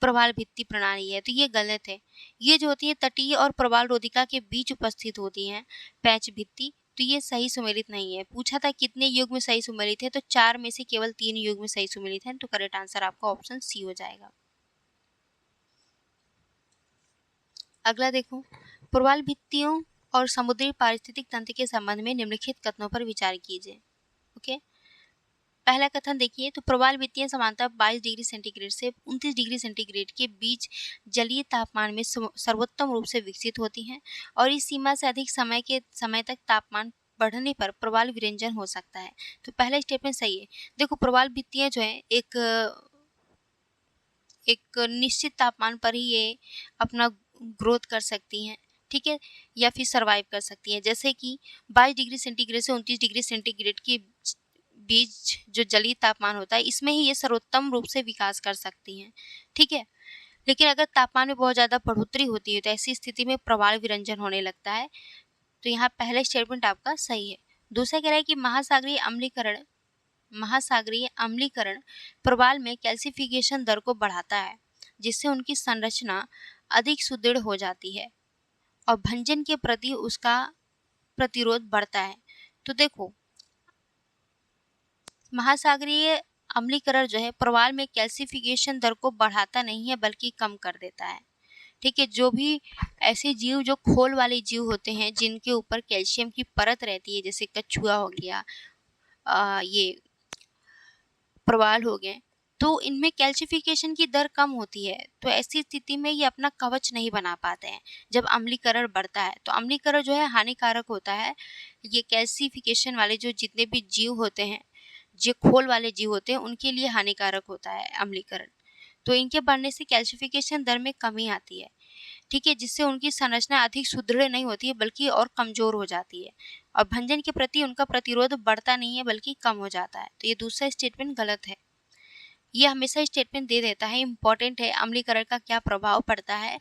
प्रवाल भित्ति प्रणाली है। तो ये गलत है। ये जो होती है तटीय और प्रवाल रोधिका के बीच उपस्थित होती हैं पैच भित्ति, तो ये सही सुमेलित नहीं है। पूछा था कितने युग में सही सुमेलित है, तो 4 में से केवल 3 युग में सही सुमेलित है। तो करेक्ट आंसर आपका ऑप्शन सी हो जाएगा। अगला देखो, प्रवाल भित्तियों और समुद्री पारिस्थितिक तंत्र के संबंध में निम्नलिखित कथनों पर विचार कीजिए। ओके, पहला कथन देखिए, तो प्रवाल वित्तीय समानता 22 डिग्री सेंटीग्रेड से 29 डिग्री सेंटीग्रेड के बीच जलीय तापमान में सर्वोत्तम रूप से विकसित होती हैं और इस सीमा से अधिक समय तक तापमान बढ़ने पर प्रवाल विरंजन हो सकता है। तो पहला स्टेटमेंट सही है। देखो, प्रवाल भित्तियां जो है एक निश्चित तापमान पर ही ये अपना ग्रोथ कर सकती हैं, ठीक है, या फिर सर्वाइव कर सकती हैं। जैसे कि 22 डिग्री सेंटीग्रेड से 29 डिग्री सेंटीग्रेड के बीच जो जलीय तापमान होता है, इसमें ही ये सर्वोत्तम रूप से विकास कर सकती हैं, ठीक है। लेकिन अगर तापमान में बहुत ज़्यादा बढ़ोतरी होती है तो ऐसी स्थिति में प्रवाल विरंजन होने लगता है। तो यहाँ पहला स्टेटमेंट आपका सही है। दूसरा कह रहा है कि महासागरीय अम्लीकरण प्रवाल में कैल्सिफिकेशन दर को बढ़ाता है, जिससे उनकी संरचना अधिक सुदृढ़ हो जाती है और भंजन के प्रति उसका प्रतिरोध बढ़ता है। तो देखो, महासागरीय अम्लीकरण जो है प्रवाल में कैल्सिफिकेशन दर को बढ़ाता नहीं है बल्कि कम कर देता है, ठीक है। जो भी ऐसे जीव जो खोल वाले जीव होते हैं जिनके ऊपर कैल्शियम की परत रहती है, जैसे कछुआ हो गया, ये प्रवाल हो गए, तो इनमें कैल्शिफिकेशन की दर कम होती है। तो ऐसी स्थिति में ये अपना कवच नहीं बना पाते हैं। जब अम्लीकरण बढ़ता है तो अम्लीकरण जो है हानिकारक होता है। ये कैल्शिफिकेशन वाले जो जितने भी जीव होते हैं, जो खोल वाले जीव होते हैं, उनके लिए हानिकारक होता है अम्लीकरण। तो इनके बढ़ने से कैल्शिफिकेशन दर में कमी आती है, ठीक है, जिससे उनकी संरचना अधिक सुदृढ़ नहीं होती है बल्कि और कमजोर हो जाती है और भंजन के प्रति उनका प्रतिरोध बढ़ता नहीं है बल्कि कम हो जाता है। तो ये दूसरा स्टेटमेंट गलत है। ये हमेशा स्टेटमेंट दे देता है, इंपॉर्टेंट है, अम्लीकरण का क्या प्रभाव पड़ता है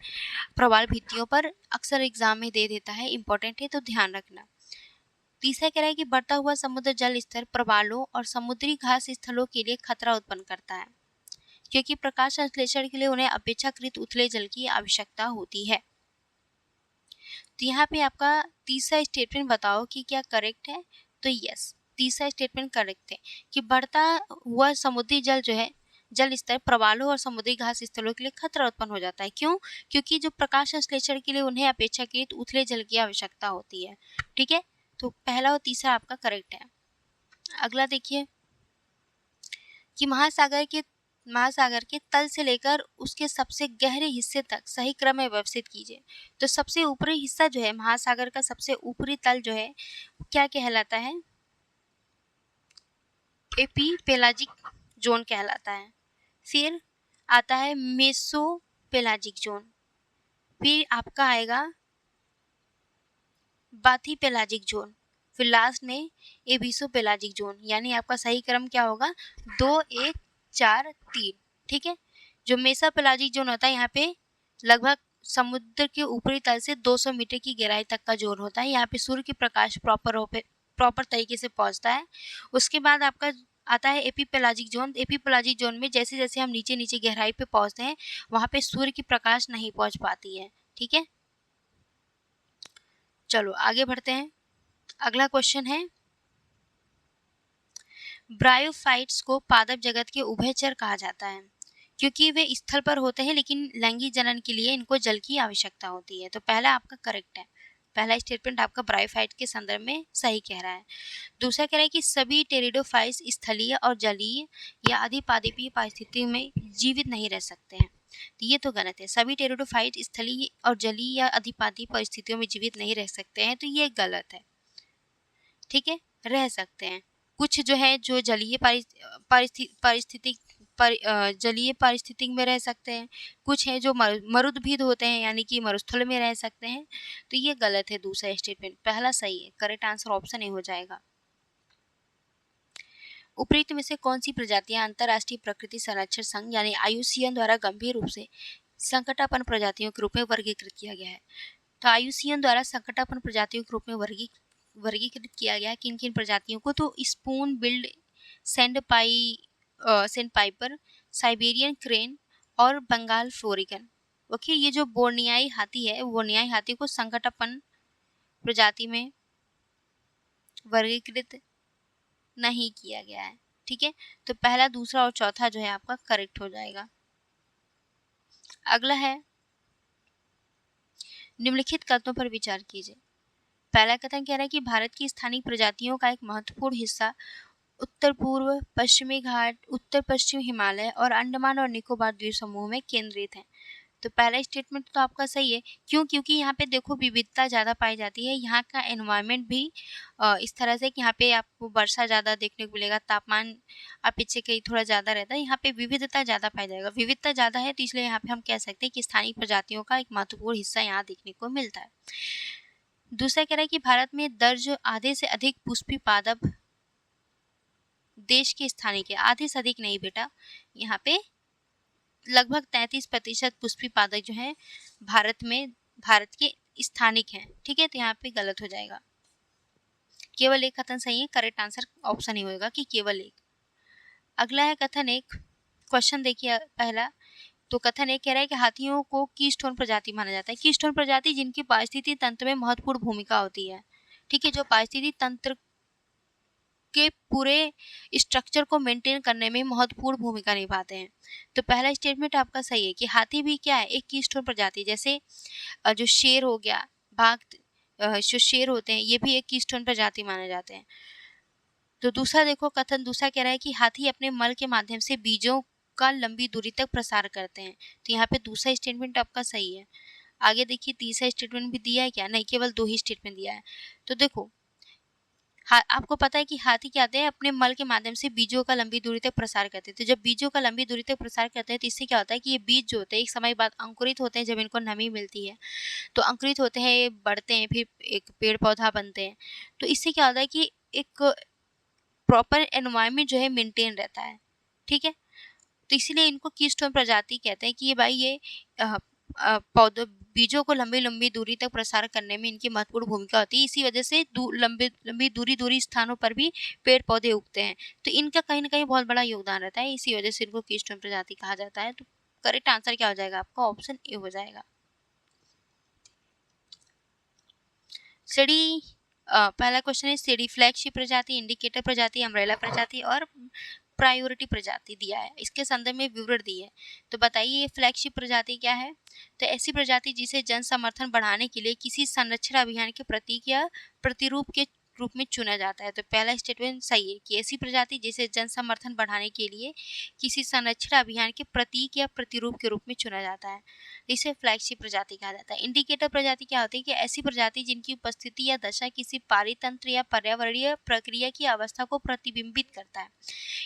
प्रवाल भित्तियों पर, अक्सर एग्जाम में दे देता है, इंपॉर्टेंट है, तो ध्यान रखना। तीसरा कह रहा है कि बढ़ता हुआ समुद्र जल स्तर प्रवालों और समुद्री घास स्थलों के लिए खतरा उत्पन्न करता है, क्योंकि प्रकाश संश्लेषण के लिए उन्हें अपेक्षाकृत उथले जल की आवश्यकता होती है। तो यहाँ पे आपका तीसरा स्टेटमेंट बताओ कि क्या करेक्ट है। तो यस, तीसरा स्टेटमेंट करेक्ट है कि बढ़ता हुआ समुद्री जल जो है, जल स्तर प्रवालों और समुद्री घास स्थलों के लिए खतरा उत्पन्न हो जाता है। क्यों? क्योंकि जो प्रकाश संश्लेषण के लिए उन्हें अपेक्षाकृत उथले जल की आवश्यकता होती है, ठीक है। तो पहला और तीसरा आपका करेक्ट है। अगला देखिए कि महासागर के तल से लेकर उसके सबसे गहरे हिस्से तक सही क्रम में व्यवस्थित कीजिए। तो सबसे ऊपरी हिस्सा जो है, महासागर का सबसे ऊपरी तल जो है, क्या कहलाता है? एपीपेलाजिक जोन कहलाता है। फिर आता है मेसोपेलाजिक जोन, फिर आपका आएगा बाथीपेलाजिक जोन, फिर लास्ट में एबिसोपेलाजिक जोन। यानी आपका सही क्रम क्या होगा? 2 1 4 3, ठीक है। जो मेसोपेलाजिक जोन होता है, यहाँ पे लगभग समुद्र के ऊपरी तल से 200 मीटर की गहराई तक का जोन होता है। यहाँ पे सूर्य की प्रकाश प्रॉपर तरीके से पहुंचता है। उसके बाद आपका आता है एपीपेलाजिक जोन। एपीपेलाजिक जोन में जैसे जैसे हम नीचे नीचे गहराई पे पहुंचते हैं, वहां पे सूर्य की प्रकाश नहीं पहुंच पाती है, ठीक है। चलो आगे बढ़ते हैं। अगला क्वेश्चन है, ब्रायोफाइट्स को पादप जगत के उभयचर कहा जाता है क्योंकि वे स्थल पर होते हैं लेकिन लैंगिक जनन के लिए इनको जल की आवश्यकता होती है। तो पहला आपका करेक्ट है, पहला स्टेटमेंट आपका ब्रायोफाइट के संदर्भ में सही कह रहा है। दूसरा कह रहा है कि सभी टेरिडोफाइट्स स्थलीय और जलीय या अधिपादपीय परिस्थितियों में जीवित नहीं रह सकते हैं। तो ये तो गलत है, सभी टेरिडोफाइट स्थलीय और जलीय या अधिपादपीय परिस्थितियों में जीवित नहीं रह सकते हैं, तो ये गलत है, ठीक है। रह सकते हैं कुछ जो है, जो जलीय जलीय पारिस्थितिक में रह सकते हैं, कुछ हैं जो मरुद्भिद होते हैं यानी कि मरुस्थल में रह सकते हैं। तो ये गलत है, दूसरा स्टेटमेंट, पहला सही है। करेक्ट आंसर ऑप्शन ए हो जाएगा। उपरोक्त में से कौन सी प्रजातियां अंतर्राष्ट्रीय प्रकृति संरक्षण संघ यानी IUCN द्वारा गंभीर रूप से संकटापन्न प्रजातियों के रूप में वर्गीकृत किया गया है? तो IUCN द्वारा संकटापन्न प्रजातियों के रूप में वर्गीकृत किया गया किन किन प्रजातियों को? तो spoon build send Piper, Siberian crane और बंगाल फ्लोरिकन। ओके, ये जो बोर्नियाई हाथी है, बोर्नियाई हाथी को संकटापन्न प्रजाति में वर्गीकृत नहीं किया गया है, ठीक है। तो पहला, दूसरा और चौथा जो है आपका करेक्ट हो जाएगा। अगला है, निम्नलिखित कथनों पर विचार कीजिए। पहला कथन कह रहा है कि भारत की स्थानीय प्रजातियों का एक महत्वपूर्ण हिस्सा उत्तर पूर्व, पश्चिमी घाट, उत्तर पश्चिम हिमालय और अंडमान और निकोबार द्वीप समूह में केंद्रित है। तो पहला स्टेटमेंट तो आपका सही है। क्यों? क्योंकि यहाँ पे देखो विविधता ज़्यादा पाई जाती है। यहाँ का एनवायरनमेंट भी इस तरह से कि यहाँ पे आपको वर्षा ज़्यादा देखने को मिलेगा, तापमान अपेक्षा कहीं थोड़ा ज़्यादा रहता है। यहाँ पे विविधता ज़्यादा पाई जाएगा। विविधता ज़्यादा है तो इसलिए यहाँ पे हम कह सकते हैं कि स्थानीय प्रजातियों का एक महत्वपूर्ण हिस्सा यहाँ देखने को मिलता है। दूसरा कह रहा है कि भारत में दर्ज आधे से अधिक पुष्पी पादप देश के स्थानीय के, आधे से अधिक नहीं बेटा, यहाँ पे लगभग 33% पुष्पी पादप जो है भारत के स्थानिक हैं। ठीक है, तो यहाँ पे गलत हो जाएगा। केवल एक कथन सही है, करेक्ट आंसर ऑप्शन ही होगा कि केवल एक। अगला है कथन एक, क्वेश्चन देखिए पहला। तो कथन एक कह रहा है कि हाथियों को कीस्टोन प्रजाति माना जाता है। कीस्टोन प्रजाति जिनकी पारिस्थितिकी तंत्र में महत्वपूर्ण भूमिका होती है। ठीक है, जो पारिस्थितिकी तंत्र के पूरे स्ट्रक्चर को मेंटेन करने में महत्वपूर्ण भूमिका निभाते हैं। तो पहला स्टेटमेंट आपका सही है कि हाथी भी क्या है, एक कीस्टोन प्रजाति। जैसे जो शेर हो गया, बाघ, जो शेर होते हैं ये भी एक कीस्टोन प्रजाति माने जाते हैं। तो दूसरा देखो, कथन दूसरा कह रहा है कि हाथी अपने मल के माध्यम से बीजों का लंबी दूरी तक प्रसार करते हैं। तो यहाँ पे दूसरा स्टेटमेंट आपका सही है। आगे देखिए तीसरा स्टेटमेंट भी दिया है क्या? नहीं, केवल 2 ही स्टेटमेंट दिया है। तो देखो आपको पता है कि हाथी क्या आते हैं, अपने मल के माध्यम से बीजों का लंबी दूरी तक प्रसार करते हैं। तो जब बीजों का लंबी दूरी तक प्रसार करते हैं तो इससे क्या होता है कि ये बीज जो होते हैं एक समय बाद अंकुरित होते हैं। जब इनको नमी मिलती है तो अंकुरित होते हैं, ये बढ़ते हैं, फिर एक पेड़ पौधा बनते हैं। तो इससे क्या होता है कि एक प्रॉपर एनवायरनमेंट जो है मेंटेन रहता है। ठीक है, तो इसीलिए इनको कीस्टोन प्रजाति कहते हैं कि ये भाई ये पौधों बीजों को लंबी लंबी दूरी तक प्रसार करने में इनकी महत्वपूर्ण भूमिका होती है। इसी वजह से लंबी दूरी स्थानों पर भी पेड़ पौधे उगते हैं। तो इनका कहीं ना कहीं बहुत बड़ा योगदान रहता है। इसी वजह से इनको कीस्टोन प्रजाति कहा जाता है। तो करेक्ट आंसर क्या हो जाएगा आपका? ऑप्शन ए हो जाएगा। सीढ़ी पहला क्वेश्चन है सीढ़ी फ्लैगशिप प्रजाति, इंडिकेटर प्रजाति, अम्ब्रेला प्रजाति और प्रायोरिटी प्रजाति दिया है। इसके संदर्भ में विवरण दिए है। तो बताइए ये फ्लैगशिप प्रजाति क्या है? तो ऐसी प्रजाति जिसे जन समर्थन बढ़ाने के लिए किसी संरक्षण अभियान के प्रतीक या प्रतिरूप के रूप में चुना जाता है। तो पहला स्टेटमेंट सही है कि ऐसी प्रजाति जिसे जन समर्थन बढ़ाने के लिए किसी संरक्षण अभियान के प्रतीक या प्रतिरूप के रूप में चुना जाता है, इसे फ्लैगशिप प्रजाति कहा जाता है। इंडिकेटर प्रजाति क्या होती है कि ऐसी प्रजाति जिनकी उपस्थिति या दशा किसी पारितंत्र या पर्यावरणीय प्रक्रिया की अवस्था को प्रतिबिंबित करता है।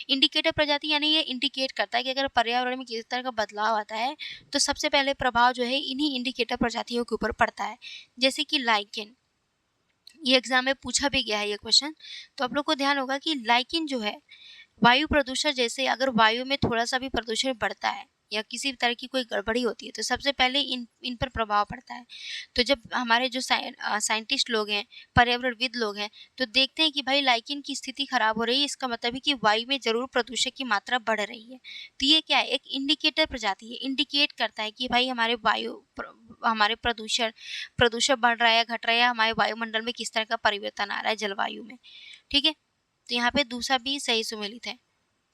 इंडिकेटर प्रजाति यानी ये इंडिकेट करता है कि अगर पर्यावरण में किसी तरह का बदलाव आता है तो सबसे पहले प्रभाव जो है इन्हीं इंडिकेटर प्रजातियों के ऊपर पड़ता है। जैसे कि लाइकेन, ये एग्जाम में पूछा भी गया है ये क्वेश्चन। तो आप लोग को ध्यान होगा कि लाइकेन जो है वायु प्रदूषण, जैसे अगर वायु में थोड़ा सा भी प्रदूषण बढ़ता है या किसी तरह की कोई गड़बड़ी होती है तो सबसे पहले इन पर प्रभाव पड़ता है। तो जब हमारे जो साइंटिस्ट लोग हैं, पर्यावरणविद लोग हैं, तो देखते हैं कि भाई लाइकेन की स्थिति खराब हो रही है, इसका मतलब है कि वायु में जरूर प्रदूषण की मात्रा बढ़ रही है। तो ये क्या है? एक इंडिकेटर प्रजाति है, इंडिकेट करता है कि भाई हमारे हमारे प्रदूषण बढ़ रहा है या घट रहा है, हमारे वायुमंडल में किस तरह का परिवर्तन आ रहा है जलवायु में। ठीक है, तो यहाँ पे दूसरा भी सही सुमेलित है।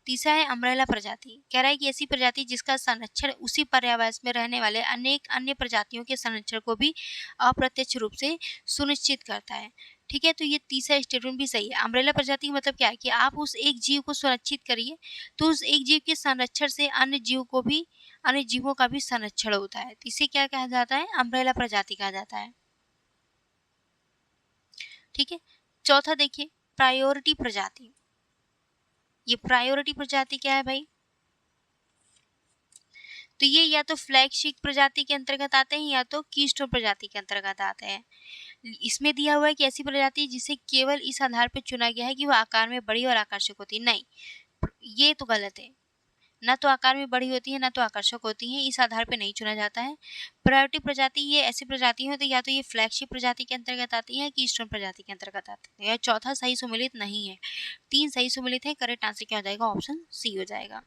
तीसरा है अम्ब्रेला प्रजाति। कह रहा है कि ऐसी प्रजाति जिसका संरक्षण उसी पर्यावरण में रहने वाले अनेक अन्य प्रजातियों के संरक्षण को भी अप्रत्यक्ष रूप से सुनिश्चित करता है। ठीक है, तो ये तीसरा स्टेटमेंट भी सही है। अम्ब्रेला प्रजाति का मतलब क्या है कि आप उस एक जीव को सुरक्षित करिए तो उस एक जीव के संरक्षण से अन्य जीवों का भी संरक्षण होता है। तो इसे क्या कहा जाता है? अम्ब्रेला प्रजाति कहा जाता है। ठीक है, चौथा देखिए प्रायोरिटी प्रजाति। ये प्रायोरिटी प्रजाति क्या है भाई? तो ये या तो फ्लैगशिप प्रजाति के अंतर्गत आते हैं या तो कीस्टोन प्रजाति के अंतर्गत आते हैं। इसमें दिया हुआ है कि ऐसी प्रजाति जिसे केवल इस आधार पर चुना गया है कि वो आकार में बड़ी और आकर्षक होती है। नहीं, ये तो गलत है। ना तो आकार में बड़ी होती है ना तो आकर्षक होती है, इस आधार पर नहीं चुना जाता है। प्रायोरिटी प्रजाति ये ऐसी प्रजाति होती है या तो ये फ्लैगशिप प्रजाति के अंतर्गत आती है या कीस्टोन प्रजाति के अंतर्गत आती है। यह चौथा सही सुमेलित नहीं है। 3 सही सुमेलित है। करेक्ट आंसर क्या हो जाएगा? ऑप्शन सी हो जाएगा।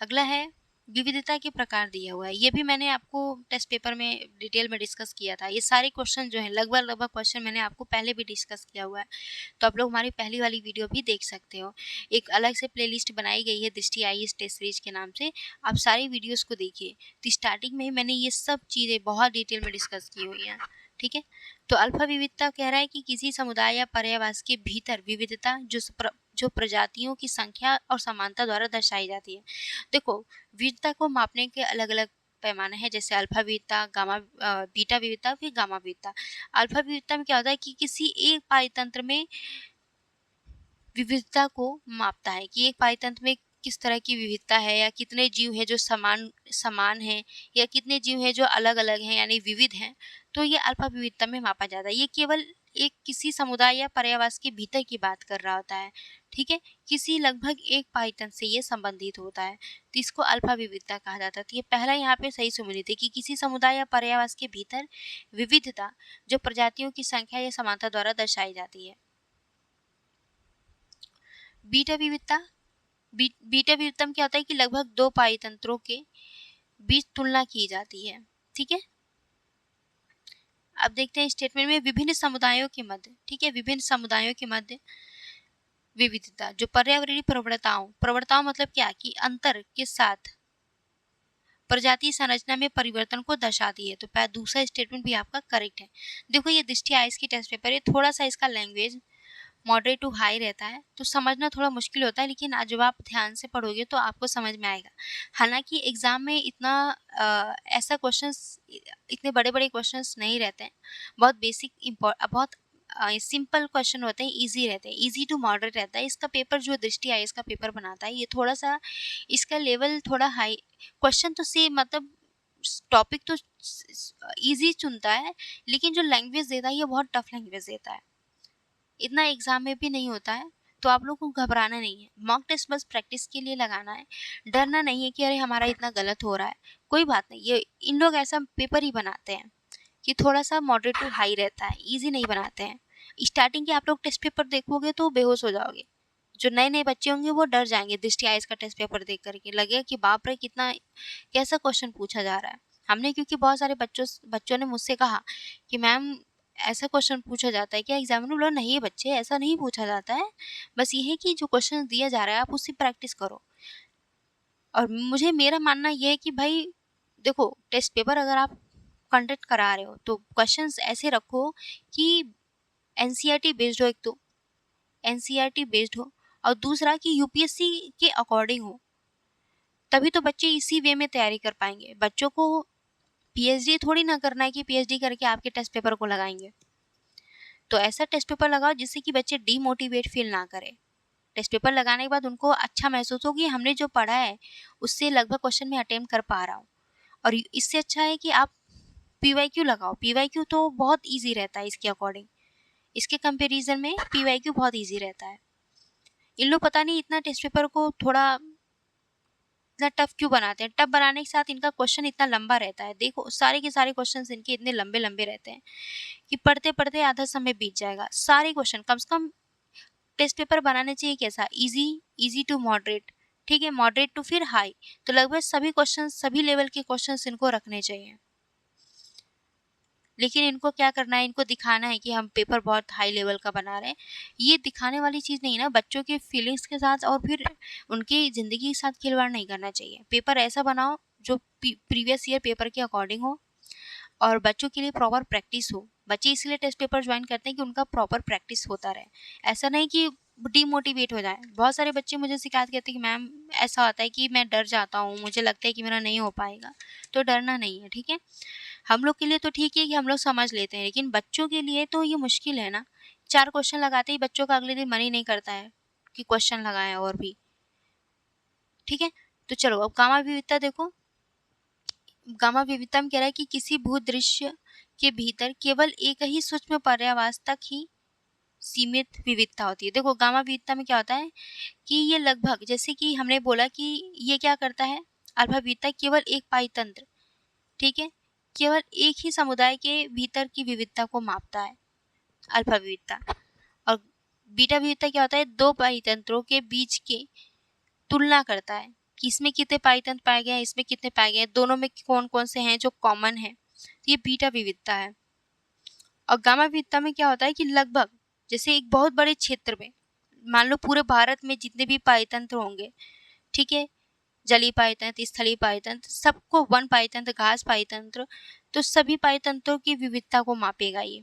अगला है विविधता के प्रकार दिया हुआ है। ये भी मैंने आपको टेस्ट पेपर में डिटेल में डिस्कस किया था। ये सारे क्वेश्चन जो हैं लगभग क्वेश्चन मैंने आपको पहले भी डिस्कस किया हुआ है। तो आप लोग हमारी पहली वाली वीडियो भी देख सकते हो। एक अलग से प्लेलिस्ट बनाई गई है दृष्टि IAS टेस्ट सीरीज के नाम से। आप सारी वीडियोस को देखिए। तो स्टार्टिंग में ही मैंने ये सब चीज़ें बहुत डिटेल में डिस्कस की हुई हैं। ठीक है? तो अल्फा विविधता कह रहा है कि किसी समुदाय या पर्यावास के भीतर विविधता जो प्रजातियों की संख्या और समानता द्वारा दर्शाई जाती है। देखो, विविधता को मापने के अलग-अलग पैमाने हैं, जैसे अल्फा विविधता, बीटा विविधता, फिर गामा विविधता। अल्फा विविधता में क्या होता है कि किसी एक पारितंत्र में विविधता को मापता है कि एक पारितंत्र में किस तरह की विविधता है, या कितने जीव हैं जो समान समान हैं, या कितने जीव हैं जो अलग-अलग हैं यानी विविध हैं। तो ये अल्फा विविधता में मापा जाता है। ये केवल एक किसी समुदाय या पर्यावास के भीतर की बात कर रहा होता है, ठीक है? किसी लगभग एक पारितंत्र से ये संबंधित होता है, तो इसको अल्फा विविधता कहा जाता है। तो ये पहला यहाँ पे सही सुमेलित है कि किसी समुदाय या पर्यावास के भीतर विविधता जो प्रजातियों की संख्या या समानता द्वारा दर्शाई जाती है। बीटा विविधता बीटा विविधता में क्या होता है कि लगभग दो पारितंत्रों के बीच तुलना की जाती है, ठीक है? अब देखते हैं स्टेटमेंट में विभिन्न समुदायों के मध्य, ठीक है, विभिन्न समुदायों के मध्य विविधता जो पर्यावरणीय प्रवणताओं मतलब क्या कि अंतर के साथ प्रजातीय संरचना में परिवर्तन को दर्शाती है। तो दूसरा स्टेटमेंट भी आपका करेक्ट है। देखो, ये दृष्टि आईएएस की टेस्ट पेपर है, थोड़ा सा इसका लैंग्वेज मॉडरेट टू हाई रहता है, तो समझना थोड़ा मुश्किल होता है, लेकिन आज जब आप ध्यान से पढ़ोगे तो आपको समझ में आएगा। हालांकि एग्जाम में इतना ऐसा क्वेश्चंस, इतने बड़े बड़े क्वेश्चंस नहीं रहते हैं, बहुत बेसिक बहुत सिंपल क्वेश्चन होते हैं, इजी रहते हैं, इजी टू मॉडरेट रहता है। इसका पेपर जो दृष्टि आईएएस का पेपर बनाता है, ये थोड़ा सा इसका लेवल थोड़ा हाई, क्वेश्चन तो से मतलब टॉपिक तो इजी चुनता है, लेकिन जो लैंग्वेज देता है ये बहुत टफ लैंग्वेज देता है। इतना एग्जाम में भी नहीं होता है, तो आप लोगों को घबराना नहीं है। मॉक टेस्ट बस प्रैक्टिस के लिए लगाना है, डरना नहीं है कि अरे हमारा इतना गलत हो रहा है। कोई बात नहीं, ये इन लोग ऐसा पेपर ही बनाते हैं कि थोड़ा सा मॉडरेट टू हाई रहता है, इजी नहीं बनाते हैं। स्टार्टिंग के आप लोग टेस्ट पेपर देखोगे तो बेहोश हो जाओगे। जो नए नए बच्चे होंगे वो डर जाएंगे दृष्टि आईएएस का टेस्ट पेपर देख करके, लगेगा कि बाप रे कितना कैसा क्वेश्चन पूछा जा रहा है। हमने क्योंकि बहुत सारे बच्चों ने मुझसे कहा कि मैम ऐसा क्वेश्चन पूछा जाता है क्या एग्जाम में? बोला नहीं बच्चे, ऐसा नहीं पूछा जाता है, बस ये है कि जो क्वेश्चन दिया जा रहा है आप उससे प्रैक्टिस करो। और मेरा मानना ये है कि भाई देखो, टेस्ट पेपर अगर आप कंडक्ट करा रहे हो तो क्वेश्चंस ऐसे रखो कि एनसीईआरटी बेस्ड हो, एक तो एनसीईआरटी बेस्ड हो, और दूसरा कि यूपीएससी के अकॉर्डिंग हो, तभी तो बच्चे इसी वे में तैयारी कर पाएंगे। बच्चों को पीएचडी थोड़ी ना करना है कि पीएचडी करके आपके टेस्ट पेपर को लगाएंगे। तो ऐसा टेस्ट पेपर लगाओ जिससे कि बच्चे डीमोटिवेट फील ना करें। टेस्ट पेपर लगाने के बाद उनको अच्छा महसूस हो कि हमने जो पढ़ा है उससे लगभग क्वेश्चन में अटेम्प्ट कर पा रहा हूँ। और इससे अच्छा है कि आप पीवाईक्यू लगाओ। पीवाईक्यू तो बहुत ईजी रहता है इसके अकॉर्डिंग, इसके कंपेरिजन में पीवाईक्यू बहुत ईजी रहता है। इन लोग पता नहीं इतना टेस्ट पेपर को थोड़ा इतना टफ क्यों बनाते हैं। टफ बनाने के साथ इनका क्वेश्चन इतना लंबा रहता है। देखो, सारे के सारे क्वेश्चंस इनके इतने लंबे लंबे रहते हैं कि पढ़ते पढ़ते आधा समय बीत जाएगा। सारे क्वेश्चन कम से कम टेस्ट पेपर बनाने चाहिए कैसा, इजी टू मॉडरेट, ठीक है, मॉडरेट टू फिर हाई, तो लगभग सभी क्वेश्चन, सभी लेवल के क्वेश्चंस इनको रखने चाहिए। लेकिन इनको क्या करना है, इनको दिखाना है कि हम पेपर बहुत हाई लेवल का बना रहे हैं। ये दिखाने वाली चीज़ नहीं ना, बच्चों के फीलिंग्स के साथ और फिर उनकी ज़िंदगी के साथ खिलवाड़ नहीं करना चाहिए। पेपर ऐसा बनाओ जो प्रीवियस ईयर पेपर के अकॉर्डिंग हो और बच्चों के लिए प्रॉपर प्रैक्टिस हो। बच्चे इसलिए टेस्ट पेपर ज्वाइन करते हैं कि उनका प्रॉपर प्रैक्टिस होता रहे, ऐसा नहीं कि डीमोटिवेट हो जाए। बहुत सारे बच्चे मुझे शिकायत करते हैं कि मैम ऐसा होता है कि मैं डर जाता हूँ, मुझे लगता है कि मेरा नहीं हो पाएगा। तो डरना नहीं है, ठीक है। हम लोग के लिए तो ठीक है कि हम लोग समझ लेते हैं, लेकिन बच्चों के लिए तो ये मुश्किल है ना। 4 क्वेश्चन लगाते ही बच्चों का अगले दिन मन ही नहीं करता है कि क्वेश्चन लगाएं और भी, ठीक है। तो चलो अब गामा विविधता देखो। गामा विविधता में कह रहा है कि किसी भूदृश्य के भीतर केवल एक ही सूक्ष्म पर्यावास तक ही सीमित विविधता होती है। देखो, गामा विविधता में क्या होता है कि ये लगभग, जैसे कि हमने बोला कि ये क्या करता है, अल्फा विविधता केवल एक पाइतंत्र, ठीक है, केवल एक ही समुदाय के भीतर की विविधता को मापता है अल्फा विविधता। और बीटा विविधता क्या होता है, दो पाइतंत्रों के बीच के तुलना करता है कि इसमें कितने पाइतंत्र पाए गए हैं, इसमें कितने पाए गए हैं, दोनों में कौन कौन से हैं जो कॉमन है। तो ये बीटा विविधता है। और गामा विविधता में क्या होता है कि लगभग, जैसे एक बहुत बड़े क्षेत्र में, मान लो पूरे भारत में जितने भी पाइतंत्र होंगे, ठीक है, जलीय पायतंत्र, स्थलीय पायतंत्र, सबको वन पायतंत्र, घास पायतंत्र, तो सभी पायतंत्रों की विविधता को मापेगा ये।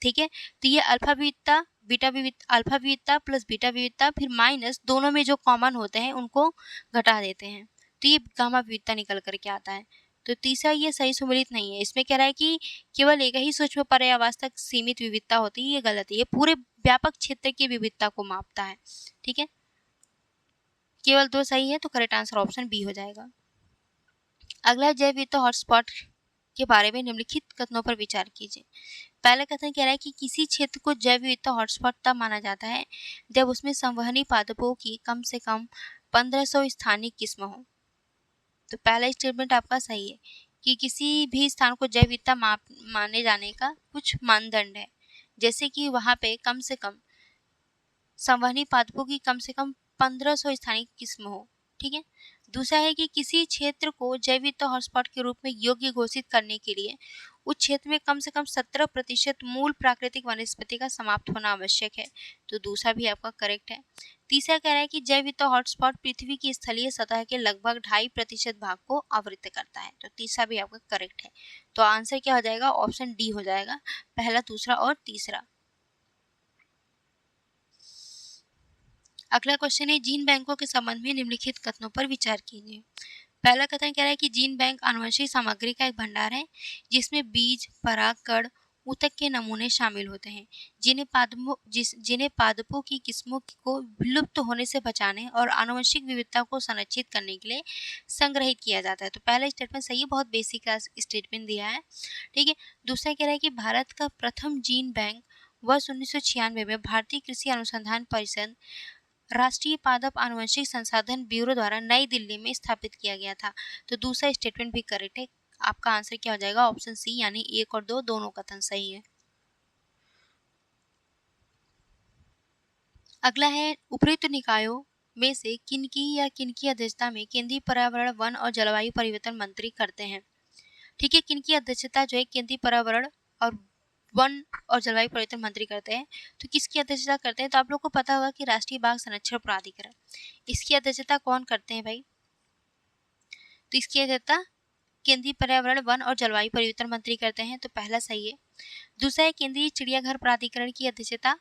ठीक है, तो ये अल्फा विविधता, बीटा विविधता, अल्फा विविधता प्लस बीटा विविधता फिर माइनस दोनों में जो कॉमन होते हैं उनको घटा देते हैं, तो ये गामा विविधता निकल करके आता है। तो तीसरा ये सही सुमेलित नहीं है। इसमें कह रहा है कि केवल एक ही सूक्ष्म पर्यावास तक सीमित विविधता होती है, ये गलत है। ये पूरे व्यापक क्षेत्र की विविधता को मापता है। ठीक है, केवल 2 सही है, तो करेक्ट आंसर ऑप्शन बी हो जाएगा। अगला जैव विविधता हॉटस्पॉट के बारे में निम्नलिखित कथनों पर विचार कीजिए। पहला कथन कह रहा है कि किसी क्षेत्र को जैव विविधता हॉटस्पॉट तब माना जाता है जब उसमें संवहनी पादपों की कम से कम 1500 स्थानीय किस्म हो। तो पहला स्टेटमेंट आपका सही है कि किसी भी स्थान को जैव विविधता माने जाने का कुछ मानदंड है, जैसे कि वहाँ पे कम से कम संवहनी पादपों की कम से कम 1500 स्थानीय किस्म हो। ठीक है, दूसरा है कि किसी क्षेत्र को जैव विविधता हॉटस्पॉट के रूप में योग्य घोषित करने के लिए उस क्षेत्र में कम से कम 17% मूल प्राकृतिक वनस्पति का समाप्त होना आवश्यक है। तो दूसरा भी आपका करेक्ट है। तीसरा कह रहा है कि जैव विविधता हॉटस्पॉट पृथ्वी की स्थलीय सतह के लगभग 2.5% भाग को आवृत करता है। तो तीसरा भी आपका करेक्ट है। तो आंसर क्या हो जाएगा? ऑप्शन डी हो जाएगा, पहला, दूसरा और तीसरा। अगला क्वेश्चन है जीन बैंकों के संबंध में निम्नलिखित कथनों पर विचार कीजिए। पहला कथन कह रहा है कि जीन बैंक आनुवंशिक सामग्री का एक भंडार है जिसमें बीज, पराग कण, ऊतक के नमूने शामिल होते हैं, जिन्हें पादपों की किस्मों को विलुप्त होने से बचाने और आनुवंशिक विविधता को संरक्षित करने के लिए संग्रहित किया जाता है। तो पहला स्टेटमेंट सही है, बहुत बेसिक स्टेटमेंट दिया है। ठीक है, दूसरा कह रहा है कि भारत का प्रथम जीन बैंक वर्ष 1996 में भारतीय कृषि अनुसंधान परिषद, राष्ट्रीय पादप आनुवंशिक संसाधन ब्यूरो द्वारा नई दिल्ली में स्थापित किया गया था। तो दूसरा स्टेटमेंट भी करेक्ट है। आपका आंसर क्या हो जाएगा? ऑप्शन सी, यानी 1 और 2 दोनों कथन सही है। अगला है उपयुक्त निकायों में से किनकी अध्यक्षता में केंद्रीय पर्यावरण, वन और जलवायु परिवर्तन मंत्री करते हैं। ठीक है, किनकी अध्यक्षता जो है केंद्रीय पर्यावरण और वन और जलवायु परिवर्तन मंत्री करते हैं। तो किसकी अध्यक्षता करते हैं? तो आप लोग को पता होगा कि राष्ट्रीय बाघ संरक्षण प्राधिकरण, इसकी अध्यक्षता कौन करते हैं भाई? तो इसकी अध्यक्षता केंद्रीय पर्यावरण, वन और जलवायु परिवर्तन मंत्री करते हैं। तो पहला सही है। दूसरा है केंद्रीय चिड़ियाघर प्राधिकरण की अध्यक्षता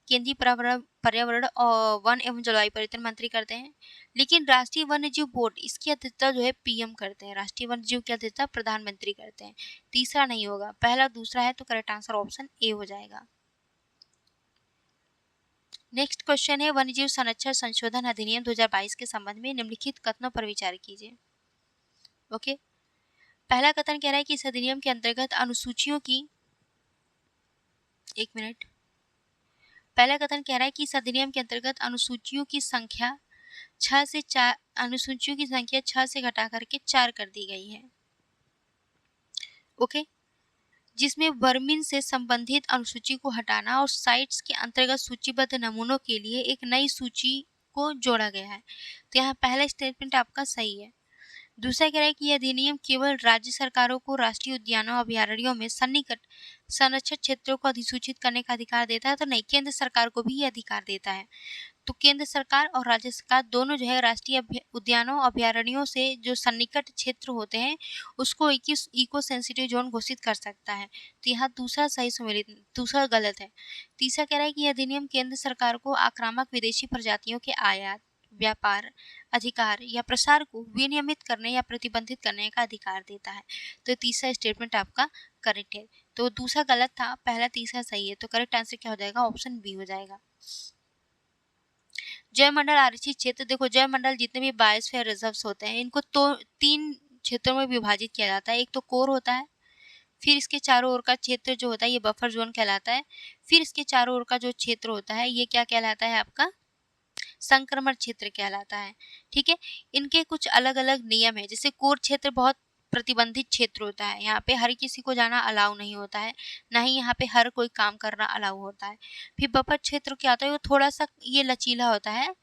केंद्रीय पर्यावरण और वन एवं जलवायु परिवर्तन मंत्री करते हैं। लेकिन राष्ट्रीय वन्य जीव बोर्ड, इसकी अध्यक्षता जो है पीएम करते हैं। राष्ट्रीय वन्य जीव की अध्यक्षता प्रधानमंत्री करते हैं। तीसरा नहीं होगा, पहला दूसरा है, तो करेक्ट आंसर ऑप्शन ए हो जाएगा। नेक्स्ट क्वेश्चन है वन्यजीव संरक्षण संशोधन अधिनियम 2022 के संबंध में निम्नलिखित कथनों पर विचार कीजिए। ओके, पहला कथन कह रहा है कि इस अधिनियम के अंतर्गत अनुसूचियों की, एक मिनट, पहला कथन कह रहा है कि इस अधिनियम के अंतर्गत अनुसूचियों की संख्या 6 से घटा करके 4 कर दी गई है। ओके, जिसमें वर्मिन से संबंधित अनुसूची को हटाना और साइट्स के अंतर्गत सूचीबद्ध नमूनों के लिए एक नई सूची को जोड़ा गया है। तो यहाँ पहला स्टेटमेंट आपका सही है। दूसरा कह रहा है कि यह अधिनियम केवल राज्य सरकारों को राष्ट्रीय उद्यानों और अभयारण्यों में सन्निकट संरक्षित क्षेत्रों को अधिसूचित करने का अधिकार देता है। तो नहीं, केंद्र सरकार को भी ये अधिकार देता है। तो केंद्र सरकार और राज्य सरकार दोनों जो है राष्ट्रीय उद्यानों, अभयारण्यों से जो सन्निकट क्षेत्र होते हैं उसको इको सेंसिटिव जोन घोषित कर सकता है। तो यहाँ दूसरा सही सुमेलित, दूसरा गलत है। तीसरा कह रहा है कि यह अधिनियम केंद्र सरकार को आक्रामक विदेशी प्रजातियों के आयात, व्यापार, अधिकार या प्रसार को विनियमित करने या प्रतिबंधित करने का अधिकार देता है। तो तीसरा स्टेटमेंट आपका करेक्ट है। तो दूसरा गलत था, पहला तीसरा सही है। तो करेक्ट आंसर क्या हो जाएगा? ऑप्शन बी हो जाएगा। जैवमंडल आरक्षित क्षेत्र, देखो जैवमंडल जितने भी बायोस्फीयर रिजर्व्स होते हैं इनको तो 3 क्षेत्रों में विभाजित किया जाता है। एक तो कोर होता है, फिर इसके चारों ओर का क्षेत्र जो होता है ये बफर जोन कहलाता है, फिर इसके चारों ओर का जो क्षेत्र होता है ये क्या कहलाता है? आपका संक्रमण क्षेत्र कहलाता है। ठीक है, इनके कुछ अलग अलग नियम है। जैसे कोर क्षेत्र बहुत प्रतिबंधित क्षेत्र होता है, यहाँ पे हर किसी को जाना अलाउ नहीं होता है, ना ही यहाँ पे हर कोई काम करना अलाउ होता है। फिर बफर क्षेत्र क्या होता है? वो थोड़ा सा ये लचीला होता है,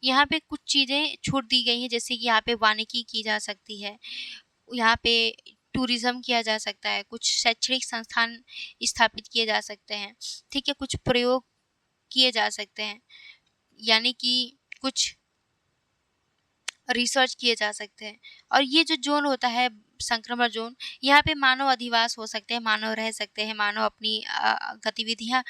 यहाँ पे कुछ चीज़ें छूट दी गई हैं, जैसे कि यहाँ पे वानिकी की जा सकती है, यहाँ पे टूरिज्म किया जा सकता है, कुछ शैक्षणिक संस्थान स्थापित किए जा सकते हैं। ठीक है, कुछ प्रयोग किए जा सकते हैं, यानी कि कुछ रिसर्च किए जा सकते हैं। और ये जो ज़ोन होता है संक्रमण ज़ोन, यहाँ पे मानव अधिवास हो सकते हैं, मानव रह सकते हैं, मानव अपनी गतिविधियाँ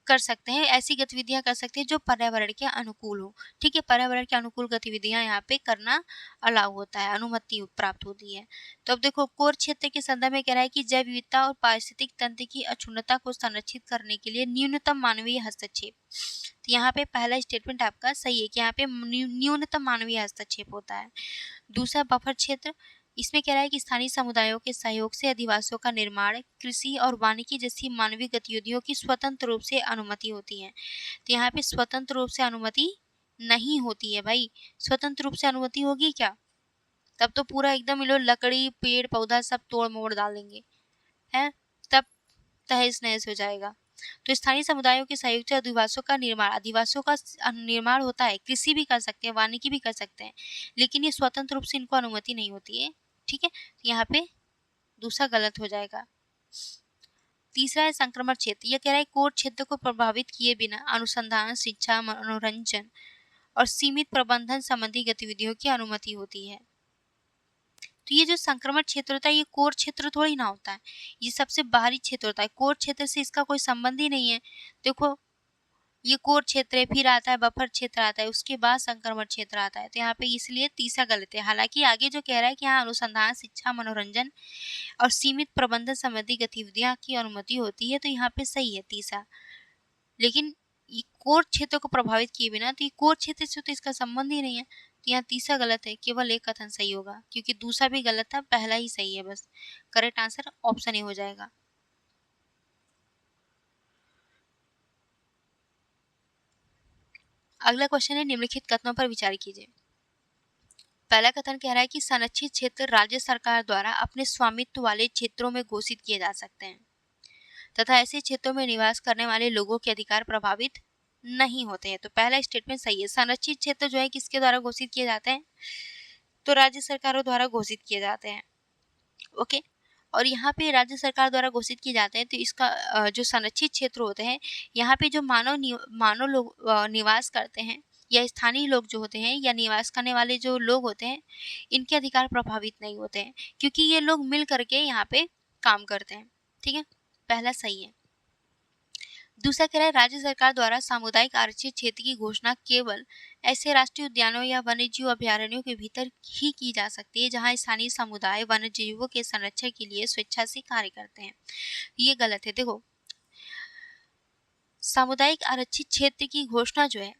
कर सकते हैं, ऐसी गतिविधियाँ कर सकते हैं जो पर्यावरण के अनुकूल हो। ठीक है, पर्यावरण के अनुकूल गतिविधियाँ यहाँ पे करना अलाउ होता है, अनुमति प्राप्त होती है। तो अब देखो कोर क्षेत्र के संदर्भ में कह रहा है कि जैव विविधता और पारिस्थितिक तंत्र की अक्षुण्णता को संरक्षित करने के लिए न्यूनतम मानवीय हस्तक्षेप। तो यहाँ पे पहला स्टेटमेंट आपका सही है कि यहाँ पे न्यूनतम मानवीय हस्तक्षेप होता है। दूसरा बफर क्षेत्र, इसमें कह रहा है कि स्थानीय समुदायों के सहयोग से अधिवासियों का निर्माण, कृषि और वानिकी जैसी मानवीय गतिविधियों की स्वतंत्र रूप से अनुमति होती है। तो यहाँ पे स्वतंत्र रूप से अनुमति नहीं होती है भाई। स्वतंत्र रूप से अनुमति होगी क्या? तब तो पूरा एकदम ये लोग लकड़ी पेड़ पौधा सब तोड़ मोड़ डालेंगे, है, तब तहस नहस हो जाएगा। तो स्थानीय समुदायों के सहयोग से आदिवासियों का निर्माण होता है, कृषि भी कर सकते हैं, वानिकी भी कर सकते हैं, लेकिन ये स्वतंत्र रूप से इनको अनुमति नहीं होती है। ठीक है, यहाँ पे दूसरा गलत हो जाएगा। तीसरा है संक्रमण क्षेत्र, यह कह रहा है कोर क्षेत्र को प्रभावित किए बिना अनुसंधान, शिक्षा, मनोरंजन और सीमित प्रबंधन संबंधी गतिविधियों की अनुमति होती है। तो ये जो संक्रमण क्षेत्र होता है ये कोर क्षेत्र थोड़ी ना होता है, ये सबसे बाहरी क्षेत्र होता है। कोर क्षेत्र से इसका कोई संबंध ही नहीं है। देखो ये कोर क्षेत्र है, फिर आता है बफर क्षेत्र आता है, उसके बाद संक्रमण क्षेत्र आता है। तो यहाँ पे इसलिए तीसरा गलत है। हालांकि आगे जो कह रहा है कि यहाँ अनुसंधान, शिक्षा, मनोरंजन और सीमित प्रबंधन संबंधी गतिविधियां की अनुमति होती है, तो यहाँ पे सही है तीसरा। लेकिन ये कोर क्षेत्र को प्रभावित किए बिना, तो ये कोर क्षेत्र से तो इसका संबंध ही नहीं है। तो यहाँ तीसरा गलत है, केवल एक कथन सही होगा, क्योंकि दूसरा भी गलत था, पहला ही सही है बस। करेक्ट आंसर ऑप्शन ए हो जाएगा। अगला क्वेश्चन है निम्नलिखित कथनों पर विचार कीजिए। पहला कथन कह रहा है कि संरक्षित क्षेत्र राज्य सरकार द्वारा अपने स्वामित्व वाले क्षेत्रों में घोषित किए जा सकते हैं तथा ऐसे क्षेत्रों में निवास करने वाले लोगों के अधिकार प्रभावित नहीं होते हैं। तो पहला स्टेटमेंट सही है। संरक्षित क्षेत्र जो है किसके द्वारा घोषित किए जाते हैं? तो राज्य सरकारों द्वारा घोषित किए जाते हैं। ओके, और यहाँ पे राज्य सरकार द्वारा घोषित किए जाते हैं, तो इसका जो संरक्षित क्षेत्र होते हैं, यहाँ पे जो मानव लोग निवास करते हैं या स्थानीय लोग जो होते हैं या निवास करने वाले जो लोग होते हैं, इनके अधिकार प्रभावित नहीं होते हैं, क्योंकि ये लोग मिल करके यहाँ पे काम करते हैं। ठीक है, पहला सही है। दूसरा कह रहा है राज्य सरकार द्वारा सामुदायिक आरक्षित क्षेत्र की घोषणा केवल ऐसे राष्ट्रीय उद्यानों या वन्यजीव अभयारण्यों के भीतर ही की जा सकती है जहां स्थानीय समुदाय वन्यजीवों के संरक्षण के लिए स्वेच्छा से कार्य करते हैं। ये गलत है। देखो, सामुदायिक आरक्षित क्षेत्र की घोषणा जो है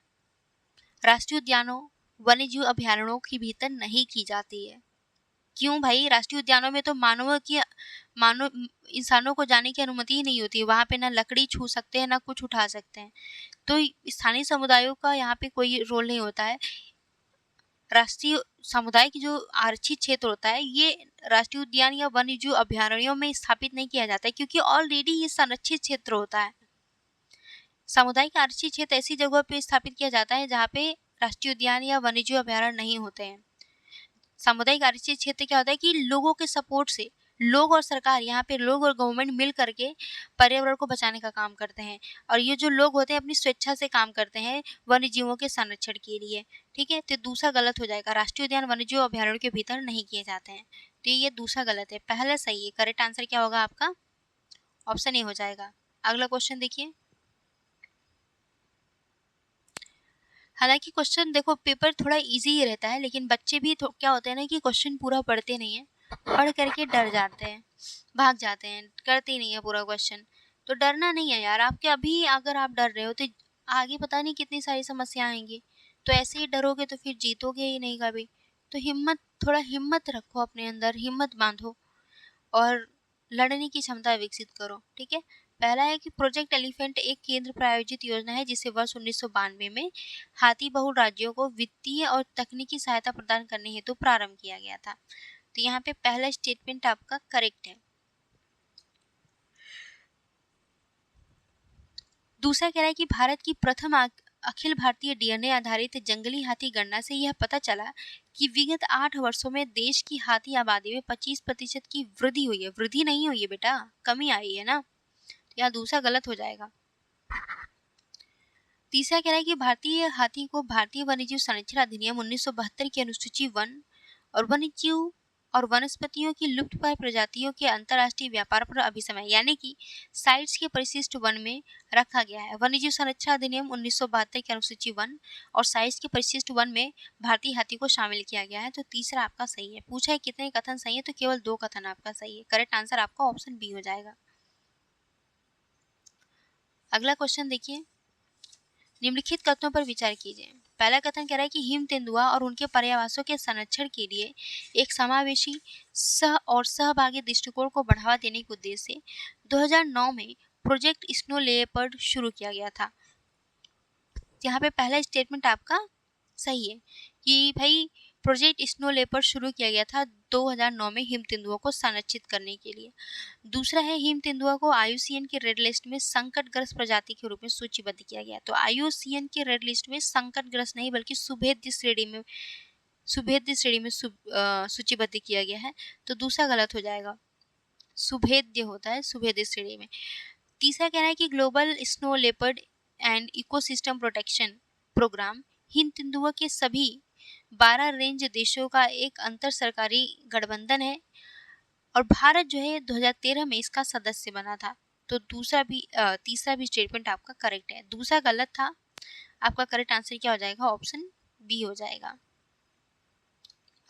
राष्ट्रीय उद्यानों, वन्यजीव अभयारण्यों के भीतर नहीं की जाती है। क्यों भाई? राष्ट्रीय उद्यानों में तो मानव इंसानों को जाने की अनुमति ही नहीं होती है। वहां पे ना लकड़ी छू सकते हैं, ना कुछ उठा सकते हैं। तो स्थानीय समुदायों का यहाँ पे कोई रोल नहीं होता है। राष्ट्रीय समुदाय की जो आरक्षित क्षेत्र होता है, ये राष्ट्रीय उद्यान या वन्यजीव अभयारण्यों में स्थापित नहीं किया जाता है, क्योंकि ऑलरेडी ये संरक्षित क्षेत्र होता है। सामुदायिक आरक्षित क्षेत्र ऐसी जगह पे स्थापित किया जाता है जहाँ पे राष्ट्रीय उद्यान या वन्यजीव अभयारण्य नहीं होते हैं। सामुदायिक आरक्षित क्षेत्र क्या होता है कि लोगों के सपोर्ट से लोग और सरकार, यहाँ पे लोग और गवर्नमेंट मिल करके पर्यावरण को बचाने का काम करते हैं, और ये जो लोग होते हैं अपनी स्वेच्छा से काम करते हैं वन्य जीवों के संरक्षण के लिए। ठीक है, तो दूसरा गलत हो जाएगा। राष्ट्रीय उद्यान वन्य जीव अभयारण्य के भीतर नहीं किए जाते हैं, तो ये दूसरा गलत है। पहला सही है। करेक्ट आंसर क्या होगा आपका? ऑप्शन ए हो जाएगा। अगला क्वेश्चन देखिए। हालांकि क्वेश्चन देखो पेपर थोड़ा इजी ही रहता है, लेकिन बच्चे भी क्या होते हैं ना कि क्वेश्चन पूरा पढ़ते नहीं है, पढ़ करके डर जाते हैं, भाग जाते हैं, करते ही नहीं है पूरा क्वेश्चन। तो डरना नहीं है यार, आपके अभी अगर आप डर रहे हो तो आगे पता नहीं कितनी सारी समस्या आएंगी। तो ऐसे ही डरोगे तो फिर जीतोगे ही नहीं कभी। तो थोड़ा हिम्मत रखो अपने अंदर, हिम्मत बांधो और लड़ने की क्षमता विकसित करो। ठीक है, पहला है कि प्रोजेक्ट एलिफेंट एक केंद्र प्रायोजित योजना है जिसे वर्ष 1992 में हाथी बहुल राज्यों को वित्तीय और तकनीकी सहायता प्रदान करने हेतु प्रारंभ किया गया था। तो यहाँ पे पहला स्टेटमेंट आपका करेक्ट है। दूसरा कह रहा है कि भारत की प्रथम अखिल भारतीय डीएनए आधारित जंगली हाथी गणना से यह पता चला कि विगत 8 वर्षों में देश की हाथी आबादी में 25% की वृद्धि हुई है। वृद्धि नहीं हुई है बेटा, कमी आई है ना। यहाँ दूसरा गलत हो जाएगा। तीसरा कह रहा है कि भारतीय हाथी को भारतीय वन्यजीव संरक्षण अधिनियम 1972 की अनुसूची वन और वन्यजीव और वनस्पतियों की लुप्तप्राय प्रजातियों के अंतर्राष्ट्रीय व्यापार पर अभिसमय यानी कि साइट्स के परिशिष्ट वन में रखा गया है। वन्यजीव संरक्षण अधिनियम 1972 की अनुसूची वन और साइट्स के परिशिष्ट वन में भारतीय हाथी को शामिल किया गया है। तो तीसरा आपका सही है। पूछा है कितने कथन सही है, तो केवल 2 कथन आपका सही है। करेक्ट आंसर आपका ऑप्शन बी हो जाएगा। अगला क्वेश्चन देखिए, निम्नलिखित कथनों पर विचार कीजिए। पहला कथन कह रहा है कि हिम तेंदुआ और उनके पर्यावासों के संरक्षण के लिए एक समावेशी सहभागी दृष्टिकोण को बढ़ावा देने के उद्देश्य से 2009 में प्रोजेक्ट स्नो लेपर्ड शुरू किया गया था। यहाँ पे पहला स्टेटमेंट आपका सही है कि भाई प्रोजेक्ट स्नो लेपर्ड शुरू किया गया था 2009 में हिम तेंदुओं को संरक्षित करने के लिए। दूसरा है हिम तेंदुआ को IUCN के रेड लिस्ट में संकटग्रस्त प्रजाति के रूप में सूचीबद्ध किया गया। तो IUCN के रेड लिस्ट में संकटग्रस्त नहीं बल्कि सुभेद्य श्रेणी में सूचीबद्ध किया गया है। तो दूसरा गलत हो जाएगा, सुभेद्य होता है, सुभेद्य श्रेणी में। तीसरा कह रहा है कि global snow leopard and ecosystem protection programme हिम तेंदुआ के सभी 12 रेंज देशों का एक अंतर सरकारी गठबंधन है और भारत जो है 2013 में इसका सदस्य बना था। तो तीसरा भी स्टेटमेंट आपका करेक्ट है। दूसरा गलत था। आपका करेक्ट आंसर क्या हो जाएगा? ऑप्शन बी हो जाएगा।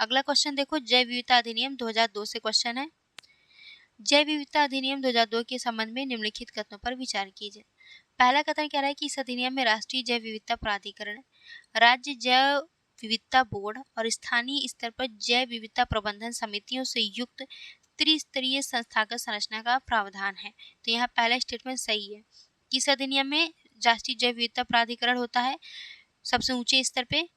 अगला क्वेश्चन देखो, जैव विविधता अधिनियम 2002 से क्वेश्चन है। जैव विविधता अधिनियम 2002 के संबंध में निम्नलिखित कथनों पर विचार कीजिए। पहला कथन कह रहा है कि इस अधिनियम में राष्ट्रीय जैव विविधता प्राधिकरण, राज्य जैव विविधता बोर्ड और स्थानीय स्तर पर जैव विविधता प्रबंधन समितियों से युक्त त्रिस्तरीय संस्थागत संरचना का प्रावधान है। तो यहाँ पहला स्टेटमेंट सही है। किस अधिनियम में राष्ट्रीय जैव विविधता प्राधिकरण होता है? सबसे ऊंचे स्तर पे,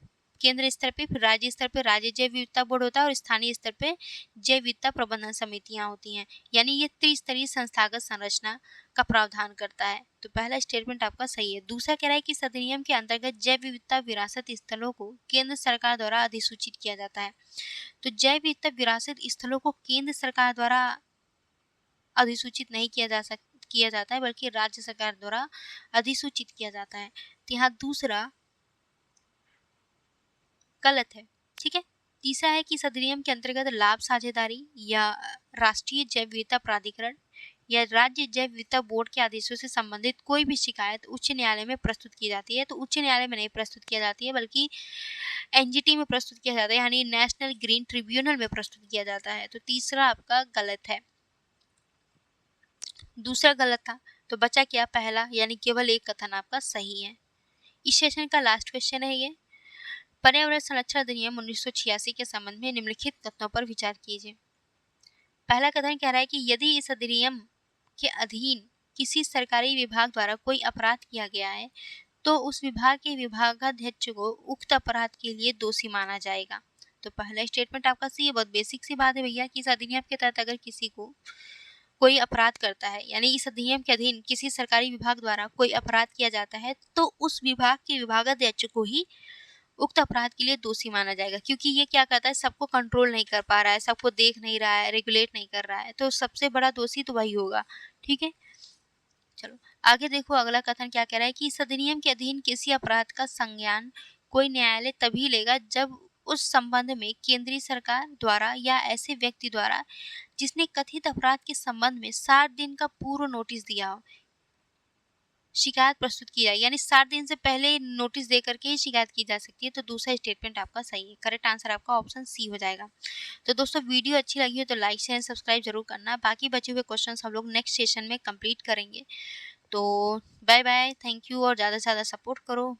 केंद्र स्तर पे, फिर राज्य स्तर पे राज्य जैव विविधता बोर्ड होता है और स्थानीय स्तर पे जैव विविधता प्रबंधन समितियां होती हैं। यानी ये त्रिस्तरीय संस्थागत संरचना का प्रावधान करता है। तो पहला स्टेटमेंट आपका सही है। दूसरा कह रहा है कि इस अधिनियम के अंतर्गत जैव विविधता विरासत स्थलों को केंद्र सरकार द्वारा अधिसूचित किया जाता है। तो जैव विविधता विरासत स्थलों को केंद्र सरकार द्वारा अधिसूचित नहीं किया जाता है बल्कि राज्य सरकार द्वारा अधिसूचित किया जाता है। तो यहाँ दूसरा गलत है। ठीक है। तीसरा है कि इस अधिनियम के अंतर्गत लाभ साझेदारी या राष्ट्रीय जैव विविधता प्राधिकरण या राज्य जैव विविधता बोर्ड के आदेशों से संबंधित कोई भी शिकायत उच्च न्यायालय में प्रस्तुत की जाती है। तो उच्च न्यायालय में नहीं प्रस्तुत किया जाती है बल्कि NGT में प्रस्तुत किया जाता है, यानी नेशनल ग्रीन ट्रिब्यूनल में प्रस्तुत किया जाता है। तो तीसरा आपका गलत है। दूसरा गलत था तो बचा क्या? पहला, यानी केवल एक कथन आपका सही है। इस सेशन का लास्ट क्वेश्चन है ये। पर्यावरण संरक्षण अधिनियम 1986 के संबंध में निम्नलिखित कथनों पर विचार कीजिए। पहला कथन कह रहा है कि यदि इस अधिनियम के अधीन किसी सरकारी विभाग द्वारा कोई अपराध किया गया है तो उस विभाग के विभागाध्यक्ष को उक्त अपराध के लिए दोषी माना जाएगा। तो पहला स्टेटमेंट आपका सही है। बहुत बेसिक सी बात है भैया कि इस अधिनियम के तहत अगर किसी को कोई अपराध करता है, यानी इस अधिनियम के अधीन किसी सरकारी विभाग द्वारा कोई अपराध किया जाता है तो उस विभाग के विभागाध्यक्ष को ही उक्त अपराध के लिए दोषी माना जाएगा, क्योंकि ये क्या करता है, सबको कंट्रोल नहीं कर पा रहा है, सबको देख नहीं रहा है, रेगुलेट नहीं कर रहा है, तो सबसे बड़ा दोषी तो वही होगा। ठीक है, चलो आगे देखो। अगला कथन क्या कह रहा है कि इस अधिनियम के अधीन किसी अपराध का संज्ञान कोई न्यायालय तभी लेगा जब उस संबंध में केंद्रीय सरकार द्वारा या ऐसे व्यक्ति द्वारा जिसने कथित अपराध के संबंध में 60 दिन का पूर्व नोटिस दिया हो, शिकायत प्रस्तुत की जाए। यानी 60 दिन से पहले नोटिस दे करके ही शिकायत की जा सकती है। तो दूसरा स्टेटमेंट आपका सही है। करेक्ट आंसर आपका ऑप्शन सी हो जाएगा। तो दोस्तों वीडियो अच्छी लगी हो तो लाइक शेयर सब्सक्राइब जरूर करना। बाकी बचे हुए क्वेश्चंस हम लोग नेक्स्ट सेशन में कंप्लीट करेंगे। तो बाय बाय, थैंक यू और ज़्यादा से ज़्यादा सपोर्ट करो।